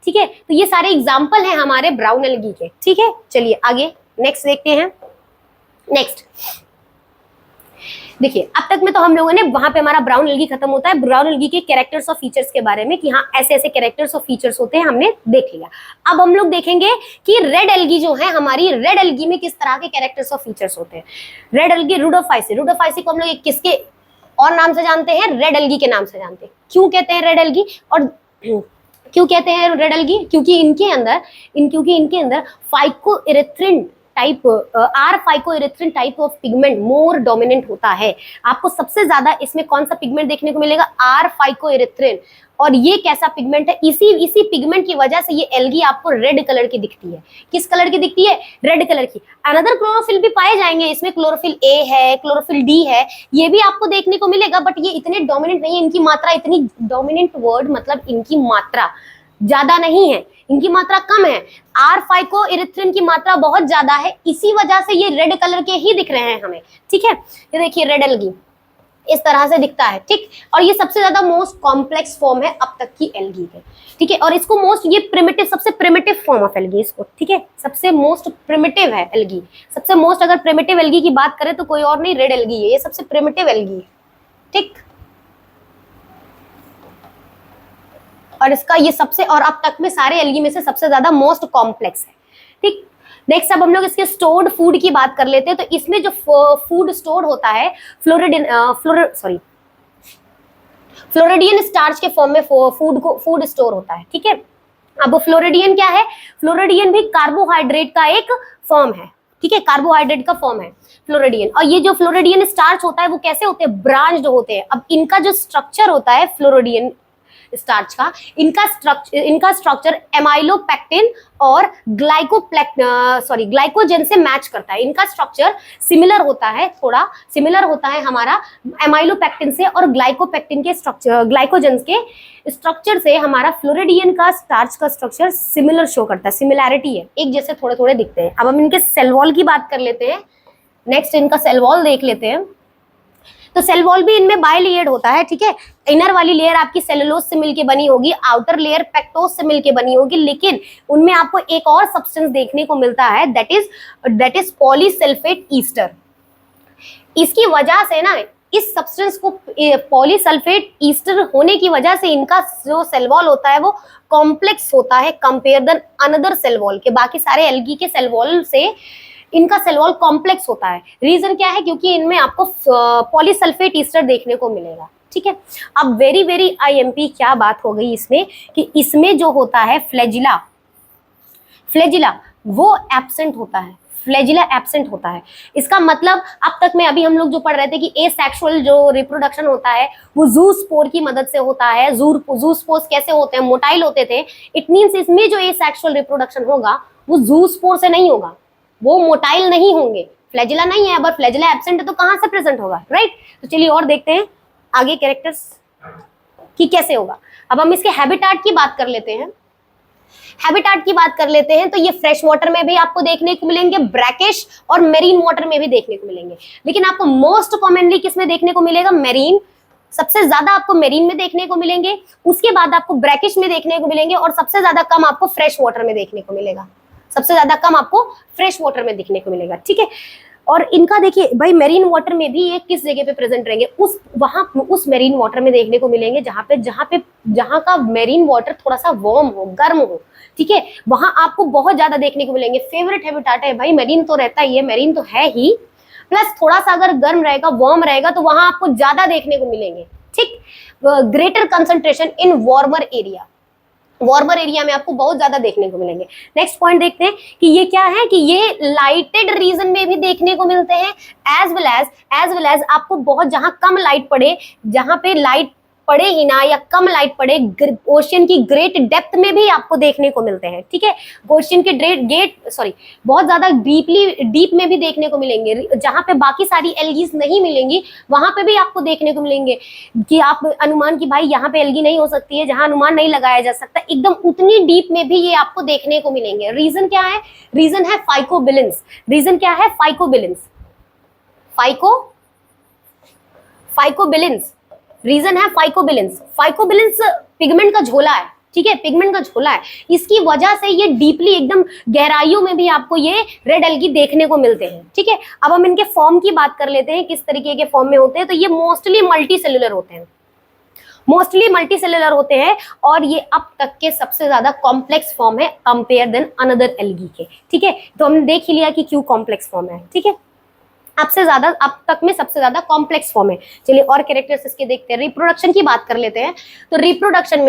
ठीक है। तो ये सारे एग्जाम्पल हैं हमारे ब्राउन एल्गी के, ठीक है। चलिए आगे नेक्स्ट देखते हैं। नेक्स्ट देखिए, अब तक में तो हम लोगों ने, वहां पे हमारा ब्राउन एल्गी खत्म होता है, ब्राउन एल्गी के कैरेक्टर्स और फीचर्स के बारे में, कि हाँ ऐसे ऐसे कैरेक्टर्स और फीचर्स होते हैं, हमने देख लिया। अब हम लोग देखेंगे कि रेड एल्गी जो है हमारी, रेड एल्गी में किस तरह के कैरेक्टर्स और फीचर्स होते हैं। रेड एल्गी, रुडोफाइसी को हम लोग किसके और नाम से जानते हैं, रेड एल्गी के नाम से जानते हैं। क्यों कहते हैं रेड एल्गी, और क्यों कहते हैं रेड एल्गी, क्योंकि इनके अंदर phycoerythrin type of pigment more dominant होता है। आपको सबसे ज्यादा इसमें कौन सा पिगमेंट देखने को मिलेगा, आर फाइकोइरेथ्रिन। और ये कैसा पिगमेंट है, इसी पिगमेंट की वजह से ये एल्गी आपको रेड कलर की दिखती है। किस कलर की दिखती है, रेड कलर की। अनदर क्लोरोफिल भी पाए जाएंगे इसमें, क्लोरोफिल ए है, क्लोरोफिल डी है, ये भी आपको देखने को मिलेगा, बट ये इतने डोमिनेंट नहीं है, इनकी मात्रा इतनी, डोमिनेंट वर्ड मतलब इनकी मात्रा ज्यादा नहीं है, इनकी मात्रा कम है। आर फाइकोइरेथ्रिन की मात्रा बहुत ज्यादा है, इसी वजह से ये रेड कलर के ही दिख रहे हैं हमें, ठीक है। ये देखिए रेड एल्गी इस तरह से दिखता है, ठीक। और ये सबसे ज्यादा मोस्ट कॉम्प्लेक्स फॉर्म है अब तक की एल्गी के, ठीक है। और इसको ये प्रिमिटिव, सबसे प्रिमिटिव फॉर्म ऑफ एल्गी इसको, ठीक है, सबसे मोस्ट प्रिमिटिव है एल्गी। सबसे मोस्ट अगर प्रिमिटिव एल्गी की बात करें तो कोई और नहीं, रेड एल्गी है, ये सबसे प्रिमिटिव एल्गी है, ठीक। और इसका ये सबसे, और अब तक में सारे एल्गी में से सबसे ज्यादा मोस्ट कॉम्प्लेक्स है, ठीक। नेक्स्ट अब हम लोग इसके स्टोर्ड फूड की बात कर लेते हैं। तो इसमें जो फूड स्टोर्ड होता है, फ्लोरिडियन स्टार्च के फॉर्म में फूड स्टोर होता है, ठीक है। अब फ्लोरिडियन क्या है, फ्लोरिडियन भी कार्बोहाइड्रेट का एक फॉर्म है, ठीक है, कार्बोहाइड्रेट का फॉर्म है फ्लोरिडियन। और ये जो फ्लोरिडियन स्टार्च होता है वो कैसे होते हैं, ब्रांच्ड होते हैं। अब इनका जो स्ट्रक्चर होता है फ्लोरिडियन स्टार्च का, इनका स्ट्रक्चर एमाइलोपेक्टिन और ग्लाइकोजन से मैच करता है। इनका स्ट्रक्चर सिमिलर होता है, थोड़ा सिमिलर होता है हमारा एमाइलोपेक्टिन से और ग्लाइकोपेक्टिन के स्ट्रक्चर, ग्लाइकोजन के स्ट्रक्चर से हमारा फ्लोरिडियन का स्टार्च का स्ट्रक्चर सिमिलर शो करता है, सिमिलैरिटी है, एक जैसे थोड़े थोड़े दिखते हैं। अब हम इनके सेल वॉल की बात कर लेते हैं। नेक्स्ट इनका सेल वॉल देख लेते हैं। तो सेल वॉल भी इनमें बाइलेयर्ड होता है, ठीक है। इनर वाली लेयर आपकी सेलुलोज से मिलके बनी होगी, आउटर लेयर पेक्टोज से मिलके बनी होगी, लेकिन उनमें आपको एक और सब्सटेंस देखने को मिलता है, दैट इज पॉलीसल्फेट ईस्टर। इसकी वजह से ना, इस सब्सटेंस को पॉलीसल्फेट ईस्टर होने की वजह से इनका जो सेल वॉल होता है वो कॉम्प्लेक्स होता है compare then another cell wall के। बाकी सारे एल्गी के सेल वॉल से इनका सेल वॉल कॉम्प्लेक्स होता है। रीजन क्या है, क्योंकि इनमें आपको पॉलीसल्फेट ईस्टर देखने को मिलेगा, ठीक है। अब वेरी आईएमपी क्या बात हो गई इसमें, कि इसमें जो होता है फ्लैजिला वो एब्सेंट होता है, फ्लैजिला एब्सेंट होता है। इसका मतलब अब तक में अभी हम लोग जो पढ़ रहे थे कि एसेक्सुअल जो रिप्रोडक्शन होता है वो ज़ूस्पोर की मदद से होता है। ज़ूस्पोर्स कैसे होते हैं, मोटाइल होते थे। इट मींस इसमें जो एसेक्सुअल रिप्रोडक्शन होगा वो ज़ूस्पोर से नहीं होगा, वो मोटाइल नहीं होंगे, फ्लैजिला नहीं है। अगर फ्लैजिला एब्सेंट है तो कहां से प्रेजेंट होगा, राइट। तो चलिए और देखते हैं आगे कैरेक्टर्स कि कैसे होगा। अब हम इसके हैबिटाट की बात कर लेते हैं। हैबिटाट की बात कर लेते हैं तो ये फ्रेश वाटर में भी आपको देखने को मिलेंगे, ब्रैकिश और मेरीन वाटर में भी देखने को मिलेंगे। लेकिन आपको मोस्ट कॉमनली किस में देखने को मिलेगा, मेरीन। सबसे ज्यादा आपको मेरीन में देखने को मिलेंगे, उसके बाद आपको ब्रैकिश में देखने को मिलेंगे और सबसे ज्यादा कम आपको फ्रेश वाटर में देखने को मिलेगा। सबसे ज्यादा कम आपको फ्रेश वाटर में दिखने को मिलेगा, ठीक है। और इनका देखिए भाई, मेरीन वाटर में भी ये किस जगह पे प्रेजेंट रहेंगे, उस मेरीन वाटर में देखने को मिलेंगे जहां का मेरीन वाटर थोड़ा सा वार्म हो, गर्म हो, ठीक है। वहां आपको बहुत ज्यादा देखने को मिलेंगे। फेवरेट हैबिटाट है भाई, मेरीन तो रहता ही है, मेरीन तो है ही, प्लस थोड़ा सा अगर गर्म रहेगा, वार्म रहेगा तो वहां आपको ज्यादा देखने को मिलेंगे, ठीक। Greater concentration in warmer area, warmer area में आपको बहुत ज्यादा देखने को मिलेंगे। नेक्स्ट पॉइंट देखते हैं कि ये क्या है, कि ये लाइटेड रीजन में भी देखने को मिलते हैं, एज वेल एज आपको बहुत जहां कम लाइट पड़े, जहां पे लाइट पड़े ही ना या कम लाइट पड़े, ओशियन की ग्रेट डेप्थ में भी आपको देखने को मिलते हैं, ठीक है। ओशियन के बहुत ज्यादा डीप में भी देखने को मिलेंगे, जहां पे बाकी सारी एल्गीज नहीं मिलेंगी वहां पे भी आपको देखने को मिलेंगे। कि आप अनुमान की भाई यहाँ पे एल्गी नहीं हो सकती है, जहां अनुमान नहीं लगाया जा सकता, एकदम उतनी डीप में भी ये आपको देखने को मिलेंगे। रीजन क्या है, रीजन है फाइकोबिलेंस। रीजन क्या है, फाइकोबिलेंस। रीजन है फाइकोबिलेंस। फाइकोबिलेंस पिगमेंट का झोला है, ठीक है, पिगमेंट का झोला है। इसकी वजह से ये डीपली एकदम गहराइयों में भी आपको ये रेड एल्गी देखने को मिलते हैं, ठीक है। अब हम इनके फॉर्म की बात कर लेते हैं, किस तरीके के फॉर्म में होते हैं। तो ये मोस्टली मल्टी सेलुलर होते हैं और ये अब तक के सबसे ज्यादा कॉम्प्लेक्स फॉर्म है कंपेयर देन अनदर एल्गी के, ठीक है। तो हमने देख ही लिया कि क्यों कॉम्प्लेक्स फॉर्म है, ठीक है। अब तक में सबसे ज्यादा कॉम्प्लेक्स फॉर्म है। चलिए और कैरेक्टर्स इसके देखते हैं। रिप्रोडक्शन की बात कर लेते हैं। तो रिप्रोडक्शन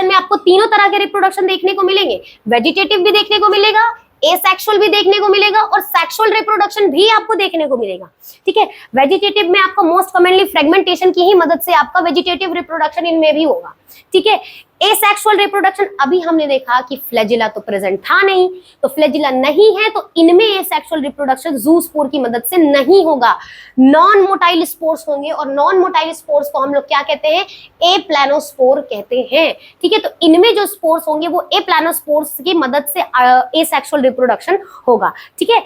में आपको तीनों तरह के रिप्रोडक्शन देखने को मिलेंगे। वेजिटेटिव भी देखने को मिलेगा, एसेक्सुअल भी देखने को मिलेगा और सेक्सुअल रिप्रोडक्शन भी आपको देखने को मिलेगा, ठीक है। वेजिटेटिव में आपको मोस्ट कॉमनली फ्रेगमेंटेशन की ही मदद से आपका वेजिटेटिव रिप्रोडक्शन इनमें भी होगा, ठीक है। एसेक्सुअल रिप्रोडक्शन अभी हमने देखा कि फ्लैजिला तो प्रेजेंट था नहीं, तो फ्लैजिला नहीं है तो इनमें एसेक्सुअल रिप्रोडक्शन ज़ूस्पोर की मदद से नहीं होगा। नॉन मोटाइल स्पोर्स होंगे और नॉन मोटाइल स्पोर्स को हम लोग क्या कहते हैं, एप्लानोस्पोर कहते हैं, ठीक है। तो इनमें जो स्पोर्स होंगे वो एप्लानोस्पोर्स की मदद से एसेक्सुअल रिप्रोडक्शन होगा, ठीक है।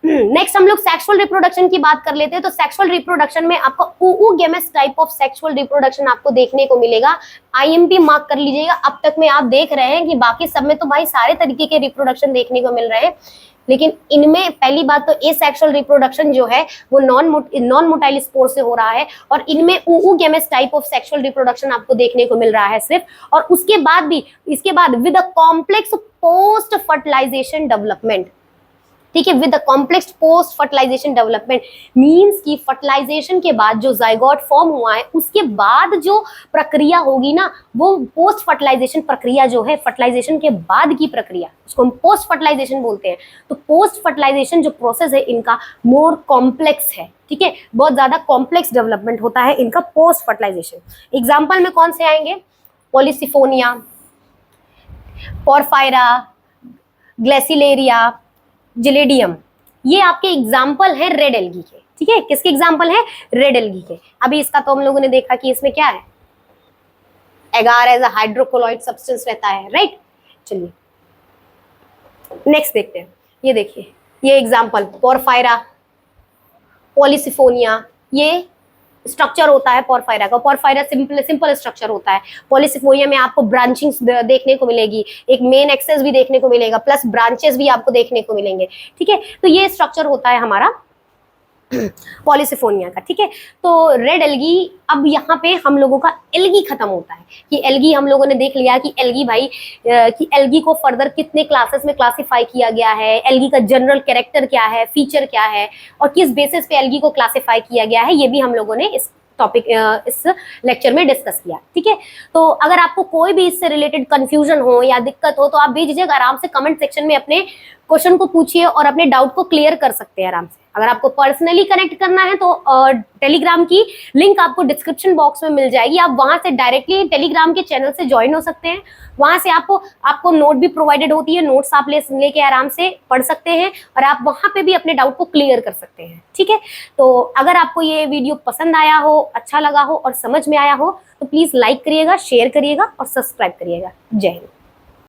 नेक्स्ट हम लोग सेक्सुअल रिप्रोडक्शन की बात कर लेते हैं। तो सेक्सुअल रिप्रोडक्शन में आपको oogamous type of sexual reproduction आपको देखने को मिलेगा। आईएमपी मार्क कर लीजिएगा। अब तक में आप देख रहे हैं कि बाकी सब में तो भाई सारे तरीके के रिप्रोडक्शन देखने को मिल रहे हैं, लेकिन इनमें पहली बात तो एसेक्सुअल रिप्रोडक्शन जो है वो नॉन मोटाइल स्पोर से हो रहा है और इनमें oogamous type of sexual reproduction आपको देखने को मिल रहा है सिर्फ। और इसके बाद with a complex post fertilization development, ठीक है, with the complex post fertilization development, means कि फर्टिलाइजेशन के बाद जो जाइगोट फॉर्म हुआ है उसके बाद जो प्रक्रिया होगी ना, वो पोस्ट फर्टिलाइजेशन प्रक्रिया जो है, फर्टिलाइजेशन के बाद की प्रक्रिया, उसको हम पोस्ट फर्टिलाइजेशन बोलते हैं। तो पोस्ट फर्टिलाइजेशन जो प्रोसेस है इनका मोर कॉम्प्लेक्स है, ठीक है, बहुत ज्यादा कॉम्प्लेक्स डेवलपमेंट होता है इनका पोस्ट फर्टिलाइजेशन। एग्जाम्पल में कौन से आएंगे? पॉलीसिफोनिया, पोरफायरा, ग्लेसिलेरिया, जिलेडियम, ये आपके एग्जाम्पल है रेड एल्गी के, ठीक है। किसके एग्जाम्पल है? रेड एल्गी के। अभी इसका तो हम लोगों ने देखा कि इसमें क्या है, एगार एज अ हाइड्रोकोलॉइड सब्सटेंस रहता है, राइट। चलिए नेक्स्ट देखते हैं। ये देखिए, ये एग्जाम्पल पोरफायरा, पॉलीसिफोनिया, ये स्ट्रक्चर होता है पोरफायरा का। पोरफायरा सिंपल स्ट्रक्चर होता है। पॉलीसिफोनिया में आपको ब्रांचिंग्स देखने को मिलेगी, एक मेन एक्सेस भी देखने को मिलेगा, प्लस ब्रांचेस भी आपको देखने को मिलेंगे, ठीक है। तो ये स्ट्रक्चर होता है हमारा पॉलीसिफोनिया का, ठीक है। तो रेड एल्गी, अब यहाँ पे हम लोगों का एल्गी खत्म होता है कि एल्गी हम लोगों ने देख लिया कि एल्गी भाई कि एल्गी को फर्दर कितने क्लासेस में क्लासिफाई किया गया है, एल्गी का जनरल कैरेक्टर क्या है, फीचर क्या है, और किस बेसिस पे एल्गी को क्लासिफाई किया गया है, ये भी हम लोगों ने इस टॉपिक इस लेक्चर में डिस्कस किया, ठीक है। तो अगर आपको कोई भी इससे रिलेटेड कंफ्यूजन हो या दिक्कत हो तो आप बेझिझक आराम से कमेंट सेक्शन में अपने क्वेश्चन को पूछिए और अपने डाउट को क्लियर कर सकते हैं आराम से। अगर आपको पर्सनली कनेक्ट करना है तो टेलीग्राम की लिंक आपको डिस्क्रिप्शन बॉक्स में मिल जाएगी, आप वहां से डायरेक्टली टेलीग्राम के चैनल से ज्वाइन हो सकते हैं। वहां से आपको नोट भी प्रोवाइडेड होती है, नोट्स आप लेके आराम से पढ़ सकते हैं और आप वहां पे भी अपने डाउट को क्लियर कर सकते हैं, ठीक है। तो अगर आपको ये वीडियो पसंद आया हो, अच्छा लगा हो और समझ में आया हो तो प्लीज लाइक करिएगा, शेयर करिएगा और सब्सक्राइब करिएगा। जय हिंद।